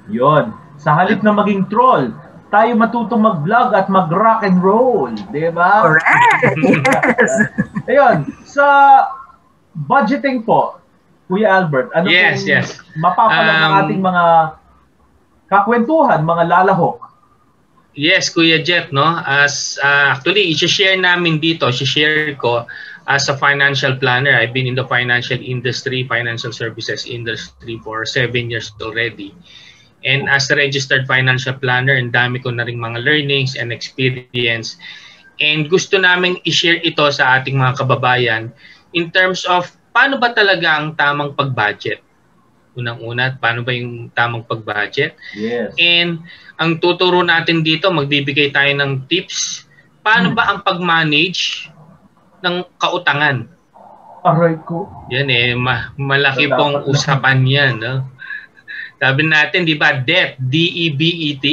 Yon. Sa halip na maging troll, tayo matutong mag-vlog at mag-rock and roll, di ba? Correct. Yes. Ayun, sa budgeting po, Kuya Albert, ano mapapala ng ating mga kakwentuhan, mga lalahok? Yes, Kuya Jet, no? As actually, i-share namin dito, i-share ko as a financial planner. I've been in the financial industry, financial services industry for 7 years already. And as a registered financial planner, ang dami ko na ring mga learnings and experience. And gusto namin i-share ito sa ating mga kababayan in terms of paano ba talaga ang tamang pag-budget? Unang-una, paano ba yung tamang pag-budget? Yes. And ang tuturo natin dito, magbibigay tayo ng tips. Paano ba ang pag-manage ng kautangan? Aray ko. Yan malaki pong usapan yan. No? Sabi natin, di ba, debt, D-E-B-T,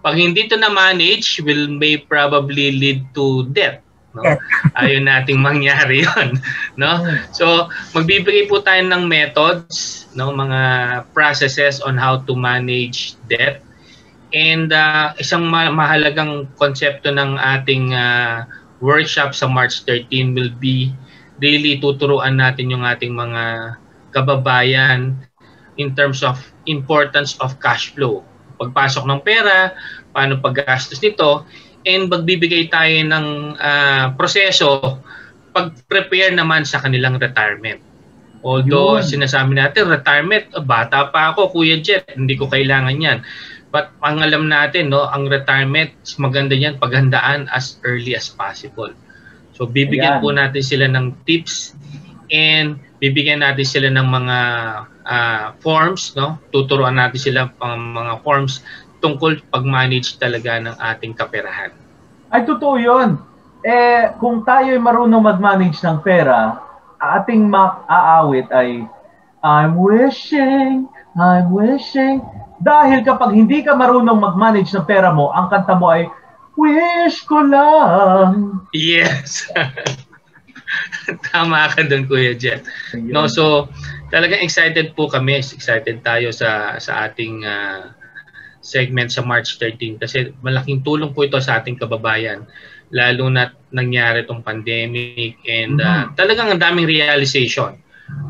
pag hindi ito na-manage, may probably lead to debt. No? Ayaw nating mangyari yun, no? So magbibigay po tayo ng methods, no, mga processes on how to manage debt. And isang mahalagang konsepto ng ating workshop sa March 13 will be really tuturuan natin yung ating mga kababayan in terms of importance of cash flow. Pagpasok ng pera, paano paggastos nito, and magbibigay tayo ng proseso pag-prepare naman sa kanilang retirement. Although sinasabi natin, retirement, bata pa ako, Kuya Jet, hindi ko kailangan yan. But ang alam natin, no, ang retirement, maganda yan, paghandaan as early as possible. So bibigyan po natin sila ng tips and bibigyan natin sila ng mga forms, no? Tuturuan natin sila ng mga forms tungkol pag-manage talaga ng ating kaperahan. Ay, totoo yun. Kung tayo ay marunong mag-manage ng pera, ating aawit ay I'm wishing. Dahil kapag hindi ka marunong mag-manage ng pera mo, ang kanta mo ay wish ko lang. Yes. Tama ka doon, Kuya Jet. No, so talagang excited po kami. Excited tayo sa ating segment sa March 13 kasi malaking tulong po ito sa ating kababayan. Lalo na nangyari itong pandemic and talagang ang daming realization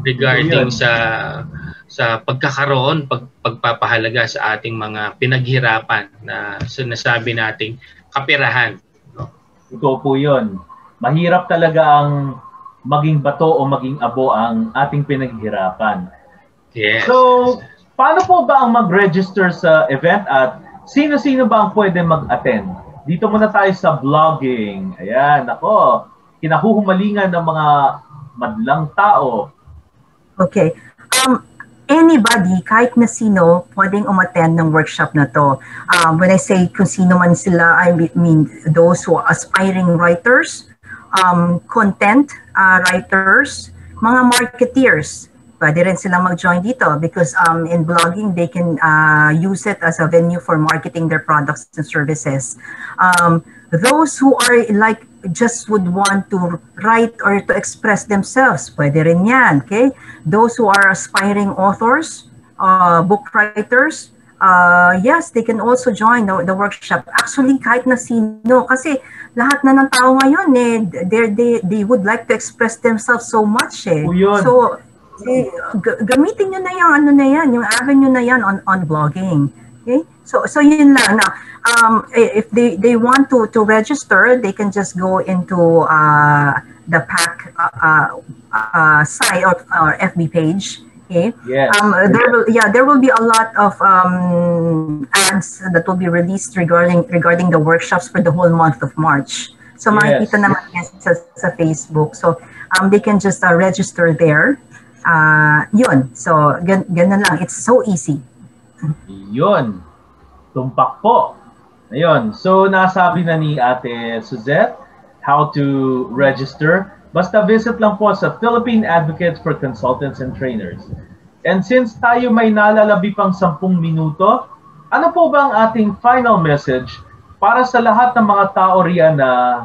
regarding sa pagkakaroon, pagpapahalaga sa ating mga pinaghirapan na sinasabi nating kapirahan. No? Ito po yun. Mahirap talaga ang maging bato o maging abo ang ating pinaghirapan. Yes. So, paano po ba ang mag-register sa event at sino-sino ba ang pwede mag-attend? Dito muna tayo sa blogging. Ayan, ako, kinahuhumalingan ng mga madlang tao. Okay. Anybody, kahit na sino, pwedeng umattend ng workshop na to. When I say kung sino man sila, I mean those who are aspiring writers, content writers, mga marketeers. Pwede rin silang mag-join dito because in blogging, they can use it as a venue for marketing their products and services. Those who are like just would want to write or to express themselves, pwede rin yan, okay? Those who are aspiring authors, book writers, yes, they can also join the workshop. Actually, kahit na sino, kasi lahat na ng tao ngayon, they would like to express themselves so much. So, gamitin nyo na yung yung avenue na yan on blogging. Okay? So yun lang. Now, if they want to register, they can just go into the PAC site or FB page. Okay. Yes. There will be a lot of ads that will be released regarding the workshops for the whole month of March. So makikita naman yan sa Facebook. So they can just register there. Yun. So ganun lang. It's so easy. Yun. Tumpak po. Ayun. So nasabi na ni Ate Suzette how to register. Basta visit lang po sa Philippine Advocates for Consultants and Trainers. And since tayo may nalalabi pang 10 minuto, ano po ba ang ating final message para sa lahat ng mga tao riyan na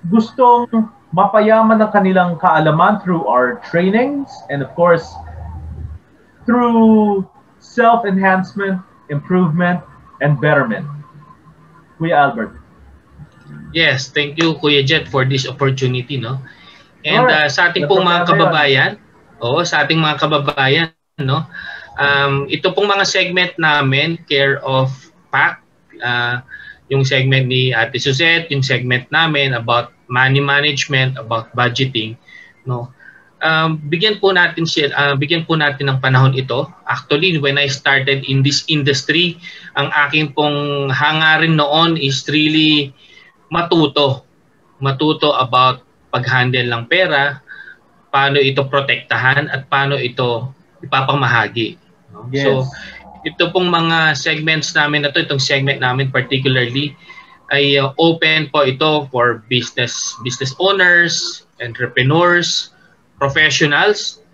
gustong mapayaman ng kanilang kaalaman through our trainings and of course through self-enhancement, improvement, and betterment? Kuya Albert. Yes, thank you Kuya Jet for this opportunity, no. And sa ating pong mga kababayan, no. Ito pong mga segment namin, care of PAC, yung segment ni Ate Suzette, yung segment namin about money management, about budgeting, no. Bigyan po natin ng panahon ito. Actually, when I started in this industry, ang aking pong hangarin noon is really matuto about pag-handle ng pera, paano ito protektahan at paano ito ipapamahagi. No? Yes. So, ito pong mga segments namin na to, itong segment namin particularly ay open po ito for business owners, entrepreneurs, professionals,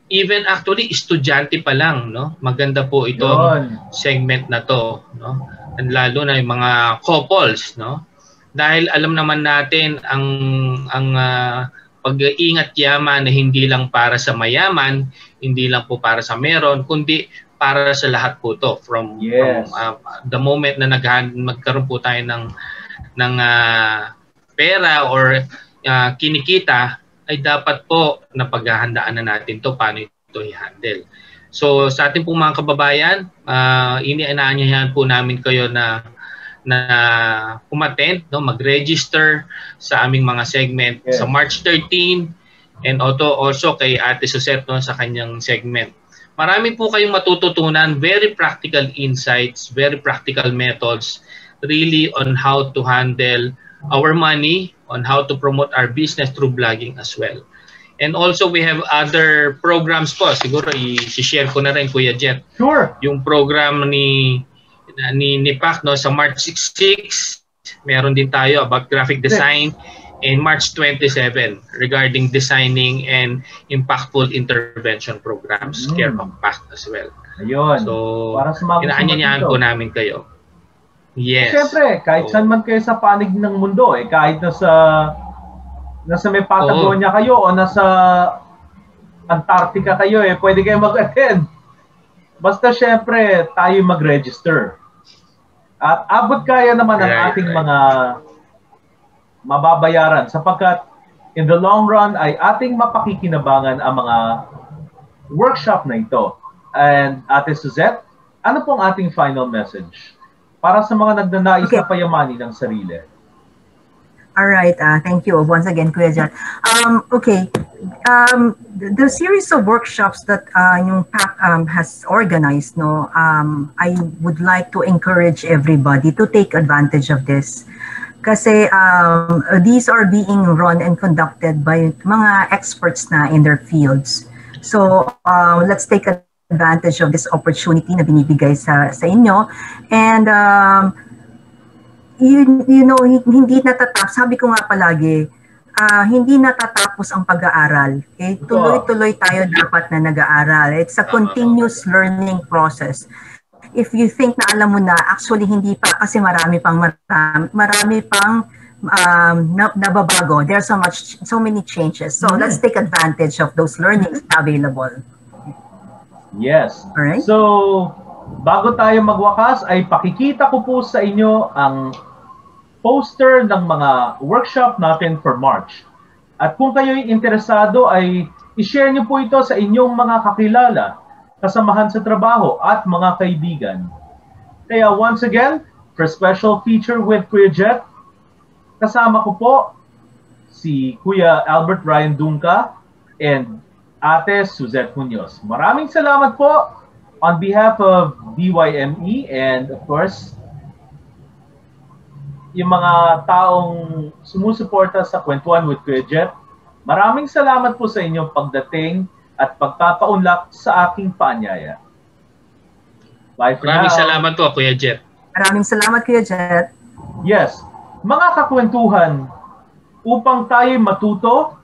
even actually estudyante pa lang, no? Maganda po itong segment na to, no? And lalo na yung mga couples, no? Dahil alam naman natin ang pag-iingat yaman na hindi lang para sa mayaman, hindi lang po para sa meron, kundi para sa lahat po to from the moment na magkaroon po tayo ng pera or kinikita, ay dapat po na paghahandaan na natin to paano ito i-handle. So sa ating pong mga kababayan, inaanyayahan po namin kayo na umattend, no, mag-register sa aming mga segment sa March 13 and also kay Ate Suzette, no, sa kanyang segment. Marami po kayong matututunan, very practical insights, very practical methods really on how to handle our money, on how to promote our business through blogging as well. And also we have other programs po. Siguro i-share ko na rin, Kuya Jet. Sure. Yung program ni PAC, no, sa March 6, meron din tayo about graphic design, and March 27 regarding designing and impactful intervention programs, care of PAC as well. Ayun. So, inaanyayahan po namin kayo. Yes. Siyempre, kahit saan man kayo sa panig ng mundo, kahit na sa nasa may Patagonia kayo o nasa Antarctica kayo, pwede kayo mag-attend. Basta syempre, tayo mag-register. At abot kaya naman ang ating mga mababayaran sapagkat in the long run ay ating mapakikinabangan ang mga workshop na ito. And Ate Suzette, ano pong ating final message para sa mga nagnanais na payamanin ng sarili? All right. Thank you once again, Kuya Jan. The series of workshops that yung PAC has organized, no, I would like to encourage everybody to take advantage of this. Kasi these are being run and conducted by mga experts na in their fields. So let's take advantage of this opportunity na binibigay sa inyo. And you know, hindi natatapos. Sabi ko nga palagi, hindi natatapos ang pag-aaral. Okay? Tuloy-tuloy tayo dapat na nag-aaral. It's a continuous learning process. If you think na alam mo na, actually hindi pa kasi marami pang nababago. There's so many changes. So let's take advantage of those learnings available. Yes. Alright? So, bago tayo magwakas, ay pakikita ko po sa inyo ang poster ng mga workshop natin for March. At kung kayo'y interesado, ay i-share niyo po ito sa inyong mga kakilala, kasamahan sa trabaho, at mga kaibigan. Kaya once again, for special feature with Kuya Jet, kasama ko po si Kuya Albert Ryan Dunca and Ate Suzette Munoz. Maraming salamat po on behalf of DYME and of course, yung mga taong sumusuporta sa Kwentuhan with Kuya Jet. Maraming salamat po sa inyong pagdating at pagpapaunlak sa aking paanyaya. Bye for Maraming now. salamat po, Kuya Jet. Maraming salamat, Kuya Jet. Yes, mga kakwentuhan, upang tayo'y matuto,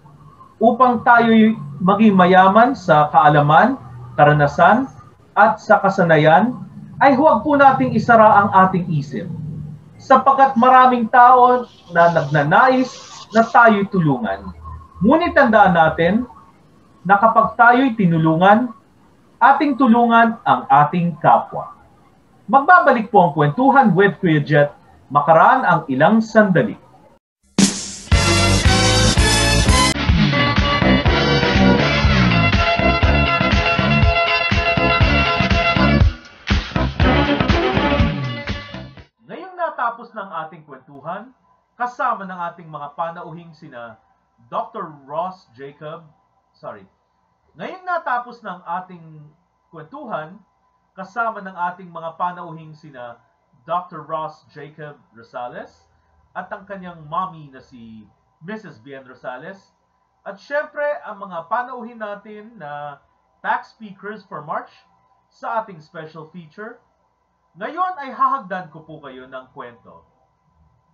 upang tayo'y maging mayaman sa kaalaman, karanasan, at sa kasanayan, ay huwag po nating isara ang ating isip. Sapagkat maraming tao na nagnanais na tayo'y tulungan. Ngunit tandaan natin na kapag tayo'y tinulungan, ating tulungan ang ating kapwa. Magbabalik po ang Kwentuhan with Kuya Jet makaraan ang ilang sandali. Natapos ng ating kwentuhan, kasama ng ating mga panauhing sina Dr. Ross Jacob, Ngayong natapos ng ating kwentuhan, kasama ng ating mga panauhing sina Dr. Ross Jacob Rosales at ang kanyang mommy na si Mrs. Bien Rosales, at syempre ang mga panauhin natin na PAC speakers for March sa ating special feature. Ngayon ay hahagdan ko po kayo ng kwento.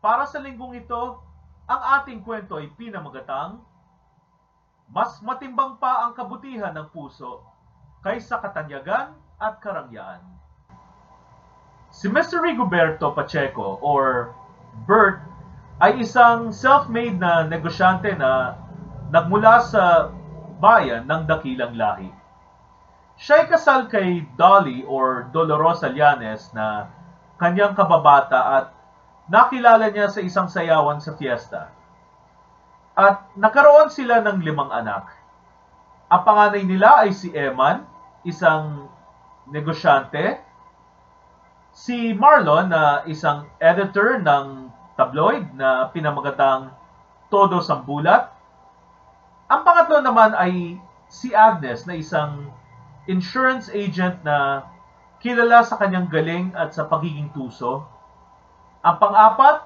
Para sa linggong ito, ang ating kwento ay pinamagatang, mas matimbang pa ang kabutihan ng puso kaysa katanyagan at karangyaan. Si Mr. Rigoberto Pacheco or Bert ay isang self-made na negosyante na nagmula sa bayan ng dakilang lahi. Siya'y kasal kay Dolly or Dolorosa Llanes na kanyang kababata at nakilala niya sa isang sayawan sa fiesta. At nakaroon sila ng 5 anak. Ang panganay nila ay si Eman, isang negosyante, si Marlon na isang editor ng tabloid na pinamagatang Todo Sambulat. Ang pangatlo naman ay si Agnes na isang insurance agent na kilala sa kanyang galing at sa pagiging tuso. Ang pang-apat,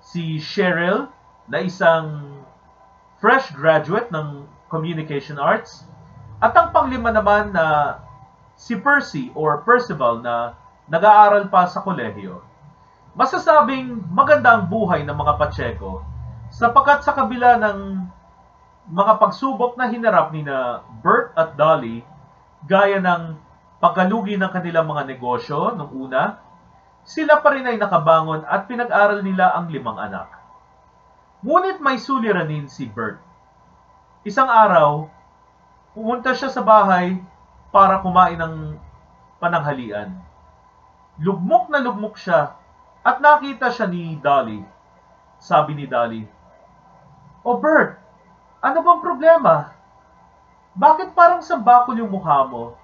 si Cheryl na isang fresh graduate ng Communication Arts. At ang pang-5 naman na si Percy or Percival na nag-aaral pa sa kolehiyo. Masasabing maganda ang buhay ng mga Pacheco sapagkat sa kabila ng mga pagsubok na hinarap ni na Bert at Dolly, gaya ng pagkalugi ng kanilang mga negosyo nung una, sila pa rin ay nakabangon at pinag-aral nila ang 5 anak. Ngunit may suliranin si Bert. Isang araw, pumunta siya sa bahay para kumain ng pananghalian. Lugmok na lugmok siya at nakita siya ni Dolly. Sabi ni Dolly, "O Bert, ano bang problema? Bakit parang sambakol yung mukha mo?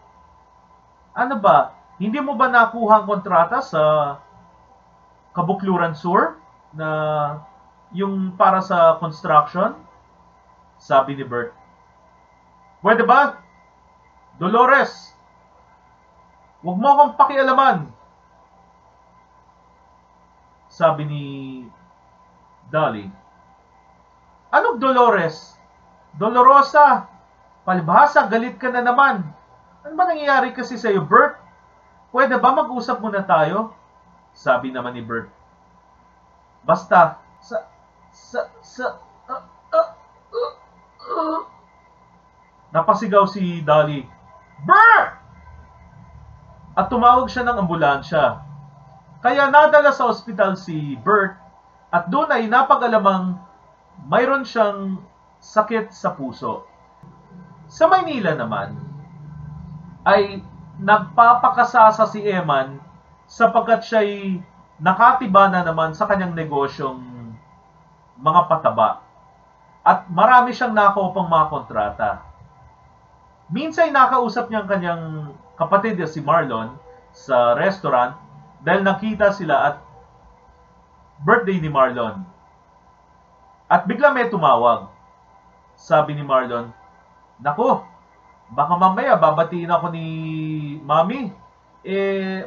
Ano ba, hindi mo ba nakuha ang kontrata sa Kabukluran Sur na yung para sa construction?" Sabi ni Bert. "Pwede ba? Dolores, huwag mo akong pakialaman." Sabi ni Dolly. "Anong Dolores? Dolorosa, palibhasa, galit ka na naman. Ano ba nangyayari kasi sa'yo, Bert? Pwede ba mag-usap muna tayo?" Sabi naman ni Bert. "Basta, Napasigaw si Dolly. "Bert!" At tumawag siya ng ambulansya. Kaya nadala sa ospital si Bert at doon ay napag-alamang mayroon siyang sakit sa puso. Sa Maynila naman ay nagpapakasasa si Eman sapagkat siya'y nakatiba na naman sa kanyang negosyong mga pataba at marami siyang nakuha pang mga kontrata. Minsan nakausap niya ang kanyang kapatid na si Marlon sa restaurant dahil nakita sila at birthday ni Marlon. At bigla may tumawag. Sabi ni Marlon, "Naku, baka mamaya babatiin ako ni Mami."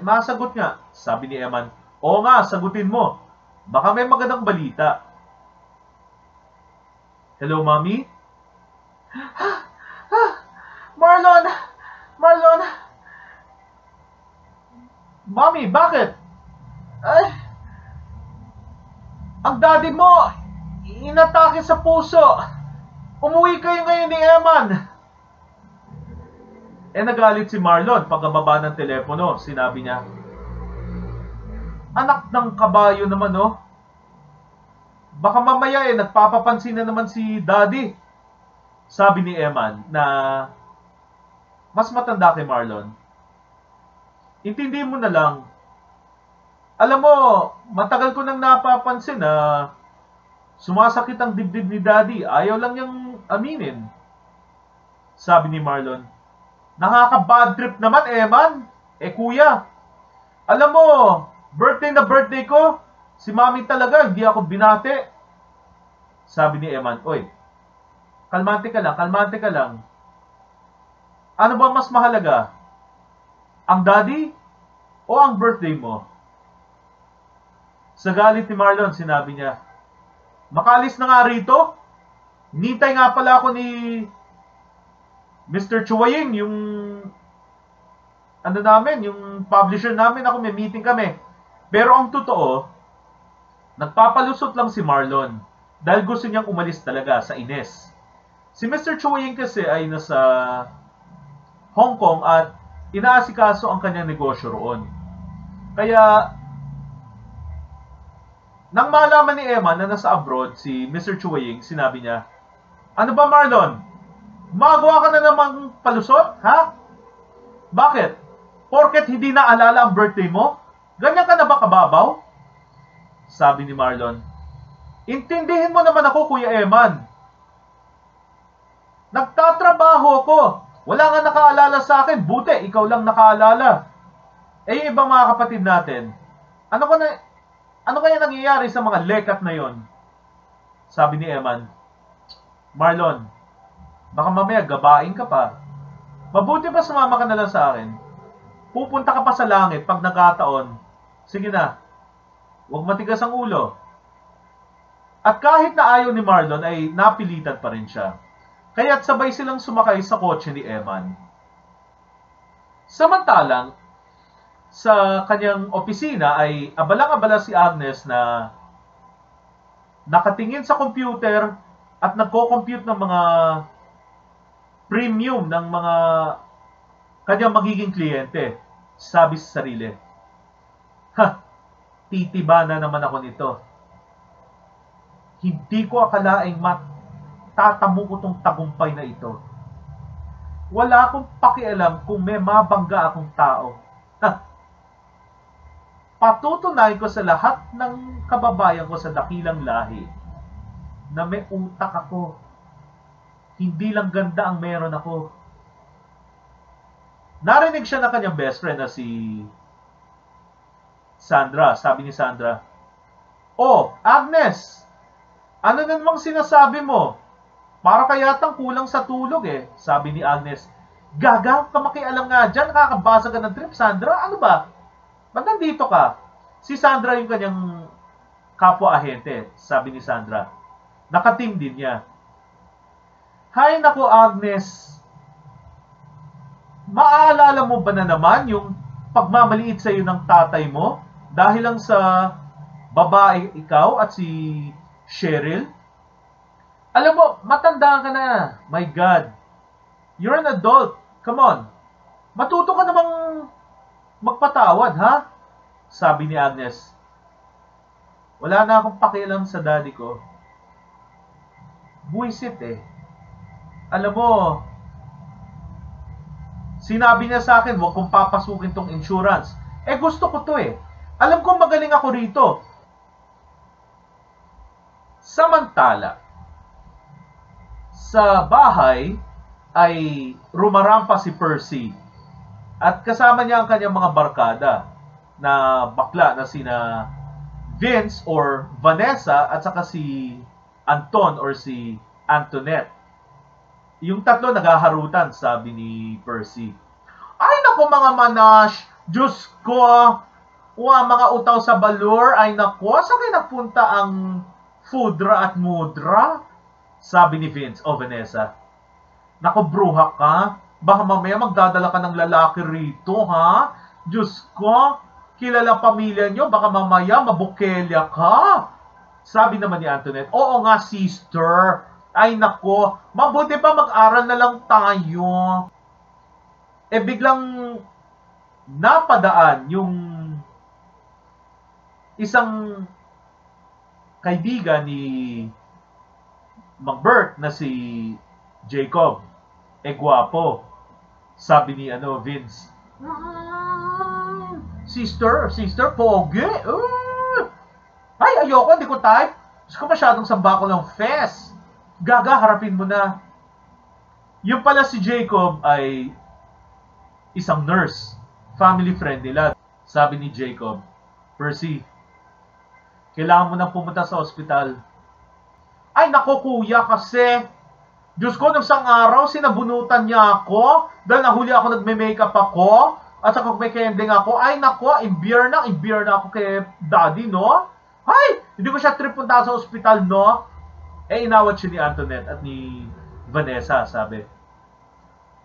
Masagot nga. Sabi ni Eman, "Oo nga, sagutin mo. Baka may magandang balita." "Hello, Mami?" Marlon! "Mami, bakit?" "Ay, ang daddy mo, inatake sa puso. Umuwi kayo ngayon ni Eman." Nagalit si Marlon pagkababa ng telepono. Sinabi niya, "Anak ng kabayo naman, oh. Baka mamaya nagpapapansin na naman si daddy." Sabi ni Eman na mas matanda kay Marlon. "Intindi mo na lang. Alam mo, matagal ko nang napapansin na sumasakit ang dibdib ni Daddy. Ayaw lang niyang aminin." Sabi ni Marlon, "Nakaka-bad trip naman, Eman. Kuya, alam mo, birthday na birthday ko, si Mami talaga, hindi ako binati." Sabi ni Eman, "Oy, kalmante ka lang. Ano ba mas mahalaga? Ang daddy o ang birthday mo?" Sa galit ni Marlon, sinabi niya, "Makalis na nga rito. Nintay nga pala ako ni Mr. Chuwaying, yung yung publisher namin. Ako, may meeting kami." Pero ang totoo, nagpapalusot lang si Marlon dahil gusto niyang umalis talaga sa Ines. Si Mr. Chuwaying kasi ay nasa Hong Kong at inaasikaso ang kanyang negosyo roon. Kaya, nang malaman ni Emma na nasa abroad si Mr. Chuwaying, sinabi niya, "Ano ba, Marlon? Magawa ka na namang palusot, ha? Bakit? Porket hindi naalala ang birthday mo? Ganyan ka na ba kababaw?" Sabi ni Marlon, "Intindihin mo naman ako, Kuya Eman. Nagtatrabaho ako. Wala nga nakaalala sa akin. Buti, ikaw lang nakaalala. Yung ibang mga kapatid natin, ano kaya nangyayari sa mga lekat na yon?" Sabi ni Eman, "Marlon, baka mamaya gabain ka pa. Mabuti ba sumama ka na lang sa akin? Pupunta ka pa sa langit pag nagkataon. Sige na, huwag matigas ang ulo." At kahit na ayaw ni Marlon ay napilitan pa rin siya. Kaya't sabay silang sumakay sa kotse ni Eman. Samantalang, sa kanyang opisina ay abalang-abala si Agnes na nakatingin sa computer at nagko-compute ng mga premium ng mga kanyang magiging kliyente. Sabi sa sarili, "Ha, titiba na naman ako nito. Hindi ko akalaing matatamo ko tong tagumpay na ito. Wala akong pakialam kung may mabangga akong tao. Patutunayan ko sa lahat ng kababayan ko sa dakilang lahi na may utak ako. Hindi lang ganda ang meron ako. Narinig siya ng kanyang best friend na si Sandra. Sabi ni Sandra, "Oh, Agnes, ano na namang sinasabi mo? Para kayatang kulang sa tulog eh." Sabi ni Agnes, "Gaga, kamakialam nga dyan. Nakakabasa ka ng trip, Sandra. Ano ba? Ba't nandito ka?" Si Sandra yung kanyang kapwa-ahente, sabi ni Sandra. Nakatim din niya. "Hay nako, Agnes. Maaalala mo ba na naman yung pagmamaliit sa iyo ng tatay mo? Dahil lang sa babae ikaw at si Cheryl? Alam mo, matanda ka na. My God. You're an adult. Come on. Matuto ka namang magpatawad, ha?" Sabi ni Agnes. "Wala na akong pakialam sa daddy ko. Buisit eh. Alam mo, sinabi niya sa akin, huwag kong papasukin tong insurance. Eh gusto ko to eh. Alam kong magaling ako rito." Samantala, sa bahay ay rumarampa si Percy at kasama niya ang kanyang mga barkada na bakla na sina Vince or Vanessa at saka si Anton or si Antoinette. Yung tatlo naghaharutan, sabi ni Percy. "Ay nako mga manash, Diyos ko, mga utaw sa balor, ay nako, saan kayo nagpunta ang Fudra at Mudra?" Sabi ni Vince o Vanessa. "Nako bruha ka, baka mamaya magdadala ka ng lalaki rito, ha? Diyos ko, kilala pamilya nyo, baka mamaya mabukelya ka." Sabi naman ni Antoinette, "Oo nga, sister. Ay nako, mabuti pa mag-aral na lang tayo." Eh biglang napadaan yung isang kaibigan ni Macbert na si Jacob. Eh gwapo. Sabi ni Vince, Sister, pogi. Ay, ayoko, hindi ko type. Gusto ko masyadong samba ko ng fest. Gaga, harapin mo na." Yung pala si Jacob ay isang nurse. Family friend nila. Sabi ni Jacob, "Percy, kailangan mo nang pumunta sa ospital." "Ay, nako kuya, kasi Diyos ko, nung isang araw, sinabunutan niya ako dahil nahuli ako, nagme-makeup ako, at saka may kending ako. Ay, nako, i-beer na ako kay daddy, no? Ay, hindi ko siya trip punta sa ospital, no?" Eh, inawat siya ni Antoinette at ni Vanessa, sabi.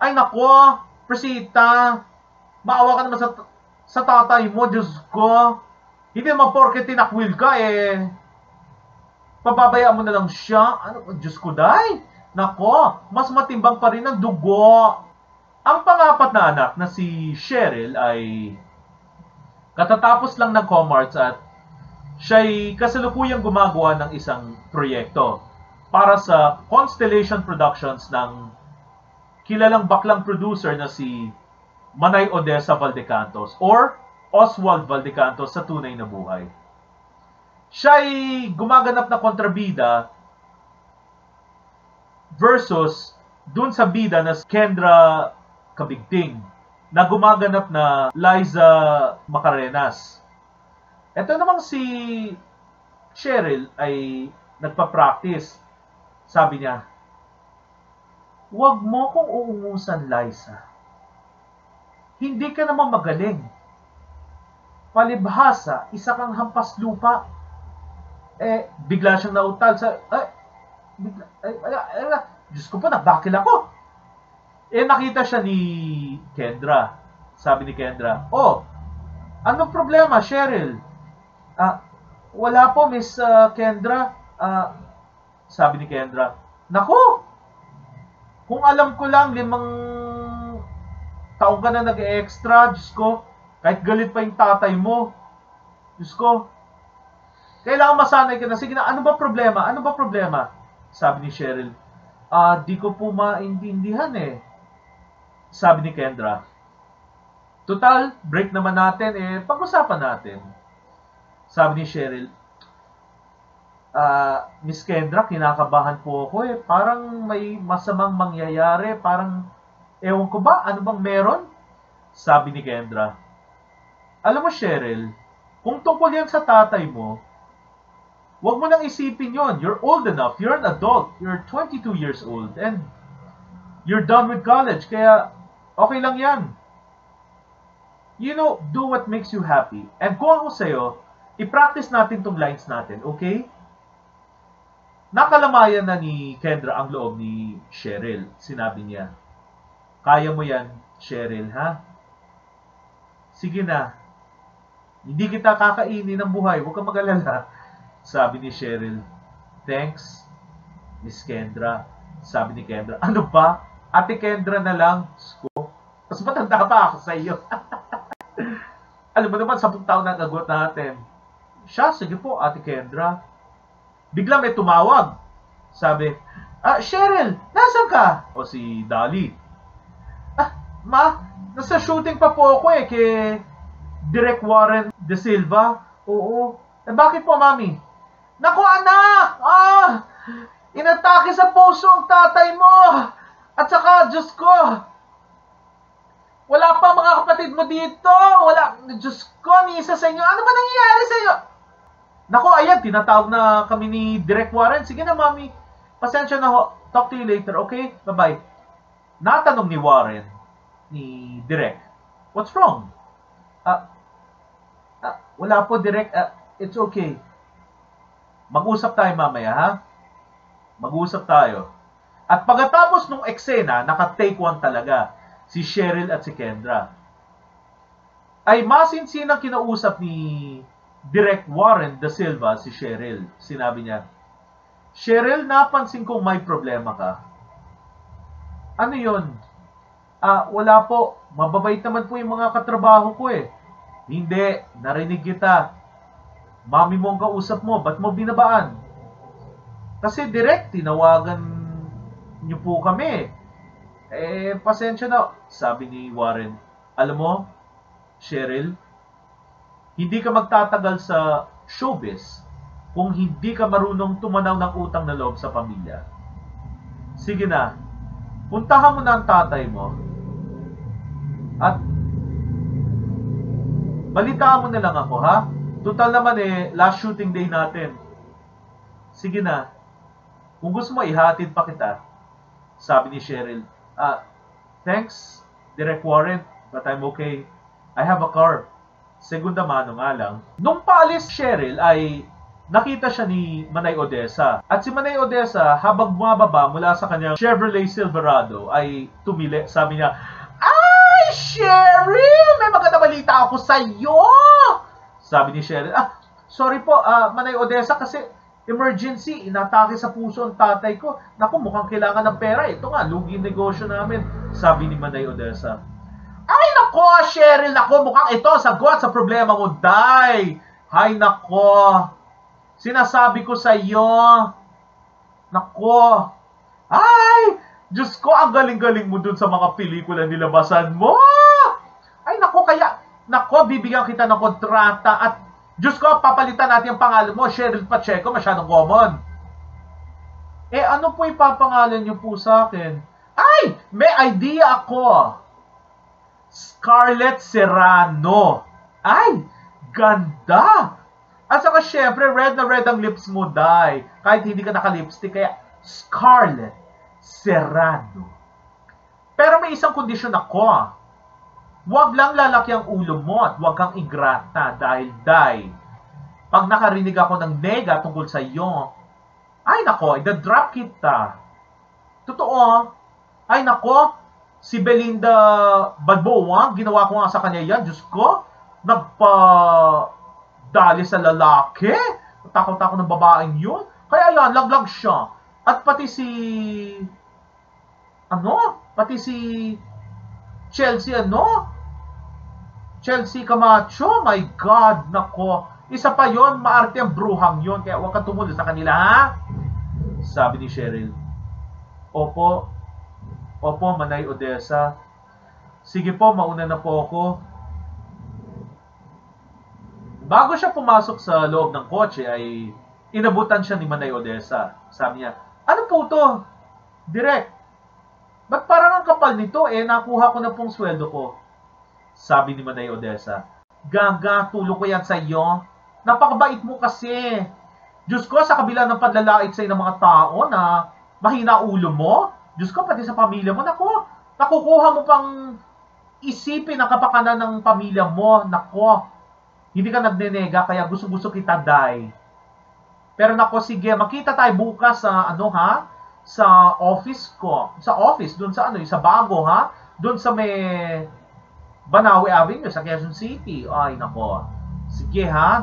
"Ay, nako, Persita, maawa ka naman sa tatay mo, Diyos ko. Hindi naman porke tinakwil ka, eh. Pababayaan mo na lang siya. Ano, Diyos ko, day. Nako, mas matimbang pa rin ang dugo." Ang pangapat na anak na si Cheryl ay katatapos lang ng COMARTS at siya'y kasalukuyang gumagawa ng isang proyekto para sa Constellation Productions ng kilalang baklang producer na si Manay Odessa Valdecantos or Oswald Valdecantos sa tunay na buhay. Siya'y gumaganap na kontrabida versus dun sa bida na Kendra Kabigting na gumaganap na Liza Macarenas. Ito namang si Cheryl ay nagpa-practice. Sabi niya, "Huwag mo kong uungusan, Liza. Hindi ka naman magaling. Palibhasa, isa kang hampas lupa." Eh, bigla siyang nautal sa... Diyos ko po, nagbakil ako. Eh, nakita siya ni Kendra. Sabi ni Kendra, "Oh, anong problema, Cheryl?" Wala po, Miss Kendra." Sabi ni Kendra, "Naku, kung alam ko lang, 5 taong ka na nag-extra, Diyos ko, kahit galit pa yung tatay mo, Diyos ko." Kailangan masanay ka na. Sige na, ano ba problema? Ano ba problema? Sabi ni Cheryl. Di ko po maintindihan eh. Sabi ni Kendra. Total, break naman natin pag-usapan natin. Sabi ni Cheryl. Miss Kendra, kinakabahan po ako eh. Parang may masamang mangyayari. Parang, ewan ko ba, ano bang meron? Sabi ni Kendra. Alam mo, Cheryl, kung tungkol yan sa tatay mo, huwag mo nang isipin yon. You're old enough. You're an adult. You're 22 years old. And you're done with college. Kaya, okay lang yan. You know, do what makes you happy. And kung ako sa'yo, i-practice natin tong lines natin, okay? Nakalamayan na ni Kendra ang loob ni Cheryl. Sinabi niya, kaya mo yan, Cheryl, ha? Sige na. Hindi kita kakainin ng buhay. Huwag kang mag-alala. Sabi ni Cheryl. Thanks, Miss Kendra. Sabi ni Kendra. Ano ba? Ate Kendra na lang. Mas matanda pa ako sa iyo. Alam mo naman, 10 taon na nagot natin. Siya, sige po, Ate Kendra. Bigla may tumawag. Sabi, Cheryl, nasan ka? O si Dolly. Ma, nasa shooting pa po ako kay Direk Warren De Silva. Oo. Bakit po, Mami? Naku, anak! Inatake sa puso ang tatay mo! At saka, Diyos ko, wala pa mga kapatid mo dito! Wala, Diyos ko, ni isa sa inyo. Ano ba nangyayari sa inyo? Naku, ayan, tinatawag na kami ni Direk Warren. Sige na, Mami. Pasensya na ho. Talk to you later, okay? Bye-bye. Natanong ni Warren, ni Direk, what's wrong? Wala po, Direk. It's okay. Mag-usap tayo mamaya, ha? Mag-usap tayo. At pagkatapos nung eksena, naka-take 1 talaga, si Cheryl at si Kendra, ay masinsinang kinausap ni Direk Warren De Silva si Cheryl. Sinabi niya, Cheryl, napansin kong may problema ka. Ano yun? Wala po. Mababait naman po yung mga katrabaho ko eh. Hindi. Narinig kita. Mami mo ang kausap mo. Ba't mo binabaan? Kasi direct, tinawagan niyo po kami. Pasensya na. Sabi ni Warren. Alam mo, Cheryl, hindi ka magtatagal sa showbiz kung hindi ka marunong tumanaw ng utang na loob sa pamilya. Sige na. Puntahan mo na ang tatay mo. At balitaan mo na lang ako, ha? Total naman last shooting day natin. Sige na. Kung gusto mo, ihatid pa kita. Sabi ni Cheryl. Thanks, Direk Warren, but I'm okay. I have a car. Segunda mano nga lang. Nung paalis Cheryl ay nakita siya ni Manay Odessa. At si Manay Odessa, habang bumababa mula sa kanyang Chevrolet Silverado, ay tumili. Sabi niya, ay, Cheryl! May maganda balita ako sa iyo! Sabi ni Cheryl, sorry po, Manay Odessa, kasi emergency, inatake sa puso ang tatay ko. Naku, mukhang kailangan ng pera. Ito nga, lugi negosyo namin. Sabi ni Manay Odessa. Ay, nako, Cheryl, nako, mukhang ito, sagot sa problema mo, day. Ay, nako. Sinasabi ko sa iyo. Nako. Ay, Diyos ko, ang galing-galing mo dun sa mga pelikula nilabasan mo. Ay, nako, kaya, nako, bibigyan kita ng kontrata at Diyos ko, papalitan natin ang pangalan mo, Cheryl Pacheco, masyadong common. Ano po ipapangalan niyo po sa akin? Ay, may idea ako. Scarlett Serrano. Ay, ganda. At saka syempre, red na red ang lips mo, day. Kahit hindi ka naka-lipstick, kaya Scarlett Serrano. Pero may isang kondisyon ako. Huwag lang lalaki ang ulo mo at huwag kang igrata dahil, day, pag nakarinig ako ng nega tungkol sa iyo, ay nako, idadrop kita. Totoo. Ay nako, si Belinda Balboa, ginawa ko nga sa kanya yan, Diyos ko, nagpa-dali sa lalaki, takot ako ng babaeng yun, kaya yan, laglag siya. At pati si, Chelsea Camacho, my God, nako, Isa pa yon, maarte ang bruhang yon, kaya huwag kang tumulo sa kanila, ha? Sabi ni Cheryl. Opo, Manay Odessa. Sige po, mauna na po ako. Bago siya pumasok sa loob ng kotse ay inabutan siya ni Manay Odessa. Sabi niya, ano po to? Direk, ba't parang ang kapal nito? Nakuha ko na pong sweldo ko. Sabi ni Manay Odessa, Gaga, tulo ko yan sa iyo. Napakabait mo kasi. Diyos ko, sa kabila ng panlalait sa'yo ng mga tao na mahina ulo mo, Diyos ko, pati sa pamilya mo, nakukuha mo pang isipin ang kapakanan ng pamilya mo. Hindi ka nagnenega, kaya gusto-gusto kita, Day. Pero sige, makita tayo bukas sa, sa office ko. Sa office, dun sa sa bago, ha? Dun sa may Banawe Avenue, sa Quezon City. Ay, sige, ha?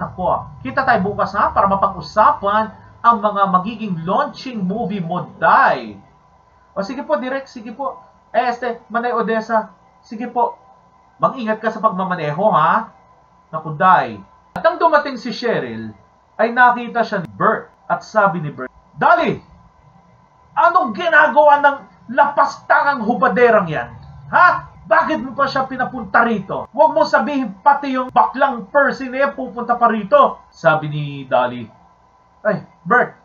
Kita tayo bukas, ha? Para mapag-usapan ang mga magiging launching movie mo, Day. O sige po, direct, sige po. Manay Odessa, sige po. Mag-ingat ka sa pagmamaneho, ha? Day. At ang dumating si Cheryl, ay nakita siya ni Bert. At sabi ni Bert, Dali! Anong ginagawa ng lapastangang hubaderang yan? Ha? Bakit mo pa siya pinapunta rito? Huwag mo sabihin pati yung baklang Percy na yan pupunta pa rito. Sabi ni Dali. Ay, Bert,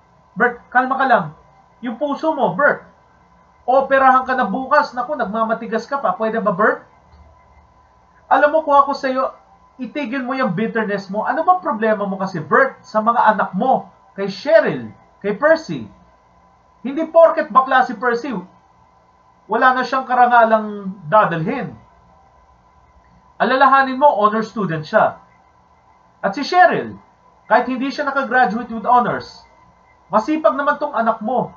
kalma ka lang. Yung puso mo, Bert. Operahan ka na bukas. Naku, nagmamatigas ka pa. Pwede ba, Bert? Alam mo kung ako sa'yo, itigil mo yung bitterness mo. Ano ba problema mo kasi, Bert, sa mga anak mo? Kay Cheryl, kay Percy. Hindi porket bakla si Percy, wala na siyang karangalang dadalhin. Alalahanin mo, honor student siya. At si Cheryl, kahit hindi siya nakagraduate with honors, masipag naman tong anak mo.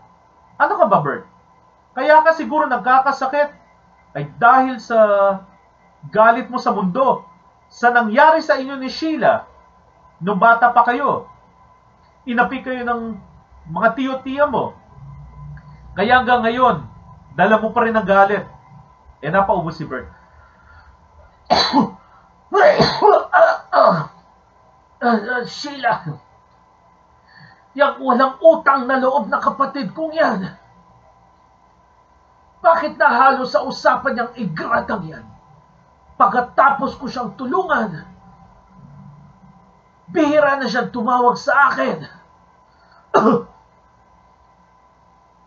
Ano ka ba, Bert? Kaya ka siguro nagkakasakit ay dahil sa galit mo sa mundo, sa nangyari sa inyo ni Sheila, nung bata pa kayo. Inapi kayo ng mga tiyo-tiya mo. Kaya hanggang ngayon, dala mo pa rin ang galit. Napaubos si Bert. Sheila, yung walang utang na loob ng kapatid kong yan. Bakit nahalo sa usapan niyang igradang yan? Pagkatapos ko siyang tulungan, bihira na siyang tumawag sa akin.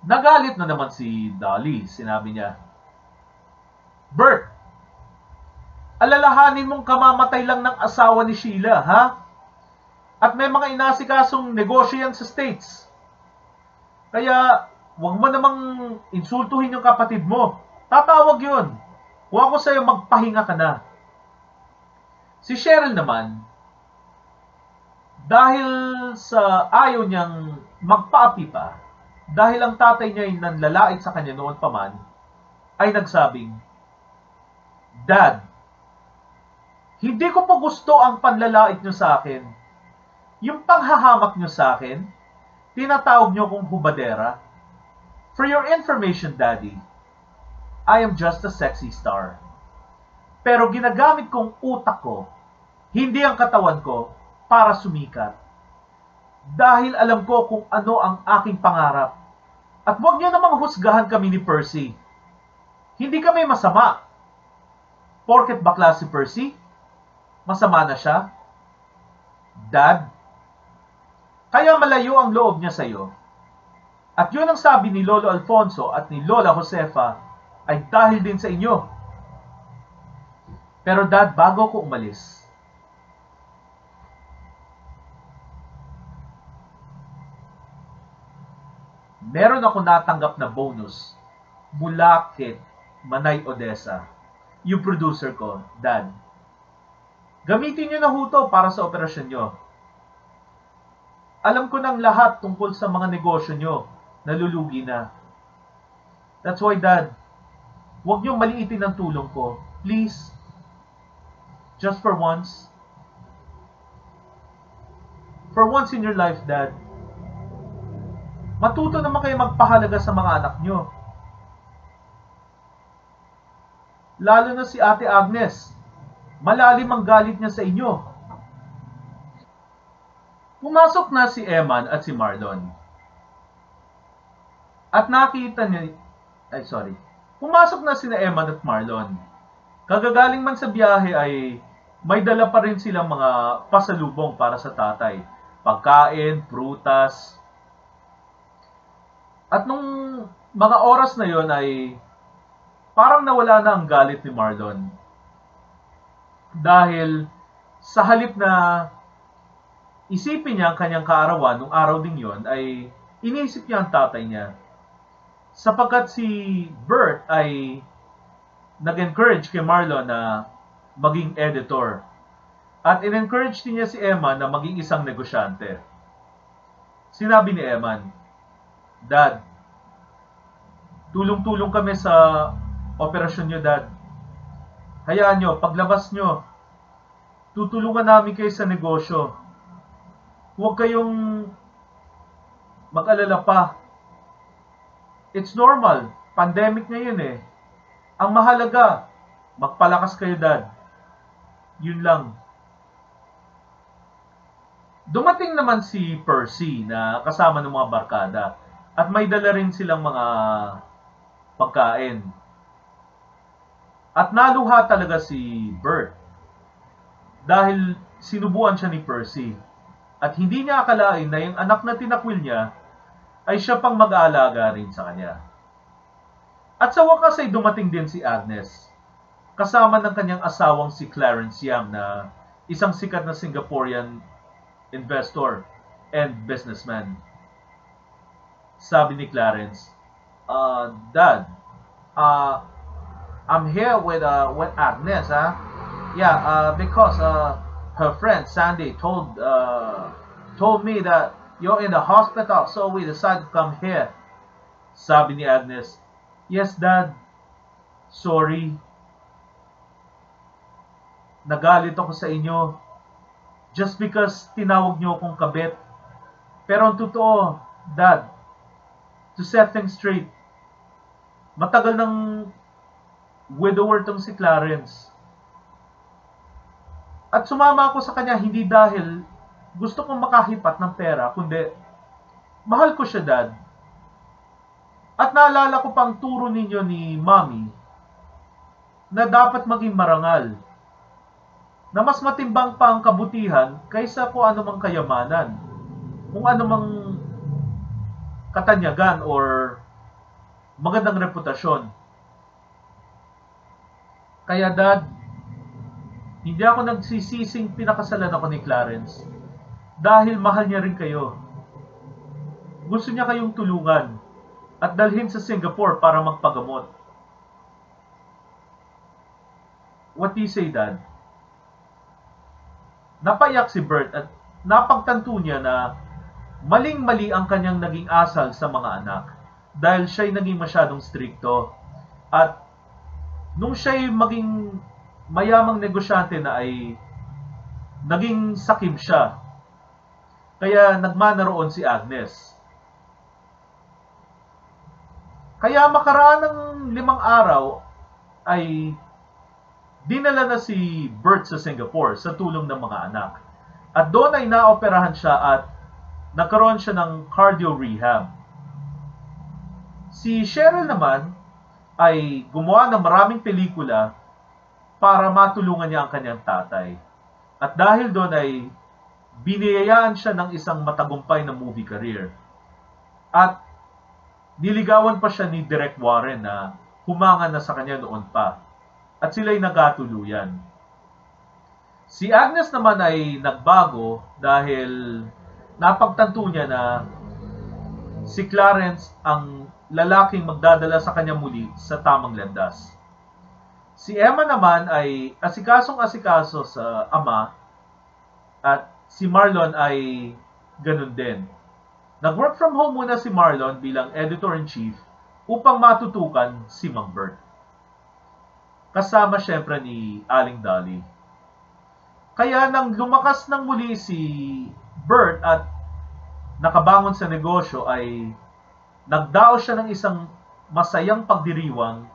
Nagalit na naman si Dolly. Sinabi niya, Bert, alalahanin mong kamamatay lang ng asawa ni Sheila, ha? At may mga inasikasong negosyo yan sa States. Kaya, huwag mo namang insultuhin yung kapatid mo. Tatawag yun. Kung ako sa'yo, magpahinga ka na. Si Cheryl naman, dahil sa ayaw niyang magpaapi pa, dahil ang tatay niya ay nanlalait sa kanya noon pa man, ay nagsabing, Dad, hindi ko po gusto ang panlalait niyo sa akin. Yung panghahamak niyo sa akin, tinatawag niyo kong hubadera. For your information, Daddy, I am just a sexy star. Pero ginagamit kong utak ko, hindi ang katawan ko, para sumikat. Dahil alam ko kung ano ang aking pangarap. At huwag niyo namang husgahan kami ni Percy. Hindi kami masama. Porket bakla si Percy, masama na siya. Dad, kaya malayo ang loob niya sa iyo. At yun ang sabi ni Lolo Alfonso at ni Lola Josefa ay dahil din sa inyo. Pero Dad, bago ko umalis, meron ako natanggap na bonus mula kay Manay Odessa, yung producer ko, Dad. Gamitin niyo na huto para sa operasyon niyo. Alam ko ng lahat tungkol sa mga negosyo niyo, nalulugi na. That's why, Dad, huwag niyong maliitin ang tulong ko. Please. Just for once. For once in your life, Dad. Matuto naman kayo magpahalaga sa mga anak nyo. Lalo na si Ate Agnes. Malalim ang galit niya sa inyo. Pumasok na si Eman at si Marlon. At nakita niya, pumasok na sina Eman at Marlon. Kagagaling man sa biyahe ay may dala pa rin silang mga pasalubong para sa tatay. Pagkain, prutas. At nung mga oras na yon ay parang nawala na ang galit ni Marlon. Dahil sa halip na isipin niya ang kanyang kaarawan nung araw ding yon ay iniisip niya ang tatay niya. Sapagkat si Bert ay nag-encourage kay Marlon na maging editor. At in-encourage din niya si Eman na maging isang negosyante. Sinabi ni Eman, Dad, tulong-tulong kami sa operasyon niyo, Dad. Hayaan niyo, paglabas niyo, tutulungan namin kayo sa negosyo. Huwag kayong mag-alala pa. It's normal. Pandemic ngayon eh. Ang mahalaga, magpalakas kayo, Dad. Yun lang. Dumating naman si Percy na kasama ng mga barkada at may dala rin silang mga pagkain. At naluha talaga si Bert dahil sinubuan siya ni Percy. At hindi niya akalain na yung anak na tinakwil niya ay siya pang mag-aalaga rin sa kanya. At sa wakas ay dumating din si Agnes, kasama ng kanyang asawang si Clarence Yam na isang sikat na Singaporean investor and businessman. Sabi ni Clarence, Dad, I'm here with Agnes, huh? Yeah, because her friend Sandy told me that you're in the hospital, so we decided to come here. Sabi ni Agnes, Yes, Dad. Sorry. Nagalit ako sa inyo just because tinawag niyo akong kabit. Pero ang totoo, Dad, to set things straight, matagal ng widower tong si Clarence. At sumama ako sa kanya hindi dahil gusto kong makahipat ng pera, kundi mahal ko siya, Dad. At naalala ko pang turo ninyo ni Mommy na dapat maging marangal, na mas matimbang pa ang kabutihan kaysa kung anumang kayamanan, kung anumang katanyagan or magandang reputasyon. Kaya, Dad, hindi ako nagsisising pinakasalan ako ni Clarence dahil mahal niya rin kayo. Gusto niya kayong tulungan at dalhin sa Singapore para magpagamot. What do you say, Dad? Napayak si Bert at napagtanto niya na maling-mali ang kanyang naging asal sa mga anak dahil siya'y naging masyadong strikto at nung siya'y maging mayamang negosyante na ay naging sakim siya. Kaya nagmana roon si Agnes. Kaya makaraan ng 5 araw ay dinala na si Bert sa Singapore sa tulong ng mga anak. At doon ay naoperahan siya at nagkaroon siya ng cardio rehab. Si Cheryl naman ay gumawa ng maraming pelikula para matulungan niya ang kanyang tatay. At dahil doon ay biniyayaan siya ng isang matagumpay na movie career. At niligawan pa siya ni Direk Warren na humanga na sa kanya noon pa. At sila'y nagkatuluyan. Si Agnes naman ay nagbago dahil napagtanto niya na si Clarence ang lalaking magdadala sa kanya muli sa tamang landas. Si Emma naman ay asikasong-asikaso sa ama at si Marlon ay ganun din. Nag-work from home muna si Marlon bilang editor-in-chief upang matutukan si Mang Bert. Kasama siyempre ni Aling Dolly. Kaya nang lumakas ng muli si Bert at nakabangon sa negosyo ay nagdao siya ng isang masayang pagdiriwang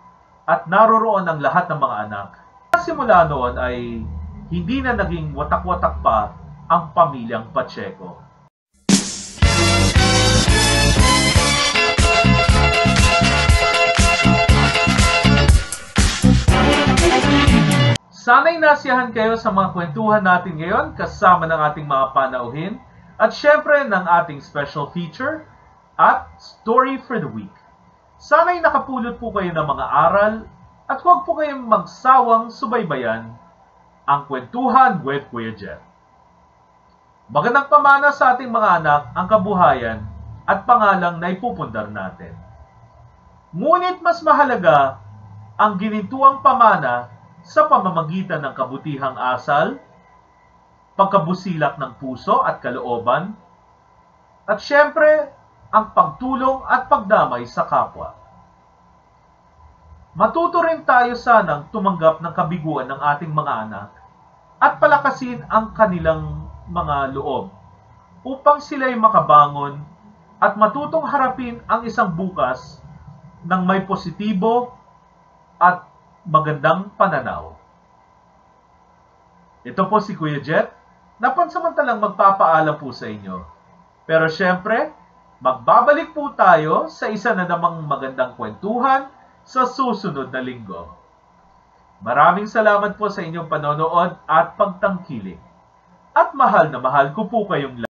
at naroroon ang lahat ng mga anak. Simula noon ay hindi na naging watak-watak pa ang pamilyang Pacheco. Sana'y nasiyahan kayo sa mga kwentuhan natin ngayon kasama ng ating mga panauhin at syempre ng ating special feature at Story for the Week. Sana'y nakapulot po kayo ng mga aral at huwag po kayong magsawang subaybayan ang Kwentuhan with Kuya Jet. Magandang pamana sa ating mga anak ang kabuhayan at pangalang na ipupundar natin. Ngunit mas mahalaga ang ginintuang pamana sa pamamagitan ng kabutihang asal, pagkabusilak ng puso at kalooban, at syempre, ang pagtulong at pagdamay sa kapwa. Matuto rin tayo sanang tumanggap ng kabiguan ng ating mga anak at palakasin ang kanilang mga loob upang sila'y makabangon at matutong harapin ang isang bukas ng may positibo at magandang pananaw. Ito po si Kuya Jet, na pansamantalang magpapaalam po sa inyo. Pero syempre, magbabalik po tayo sa isa na namang magandang kwentuhan sa susunod na linggo. Maraming salamat po sa inyong panonood at pagtangkilik. At mahal na mahal ko po kayong lahat.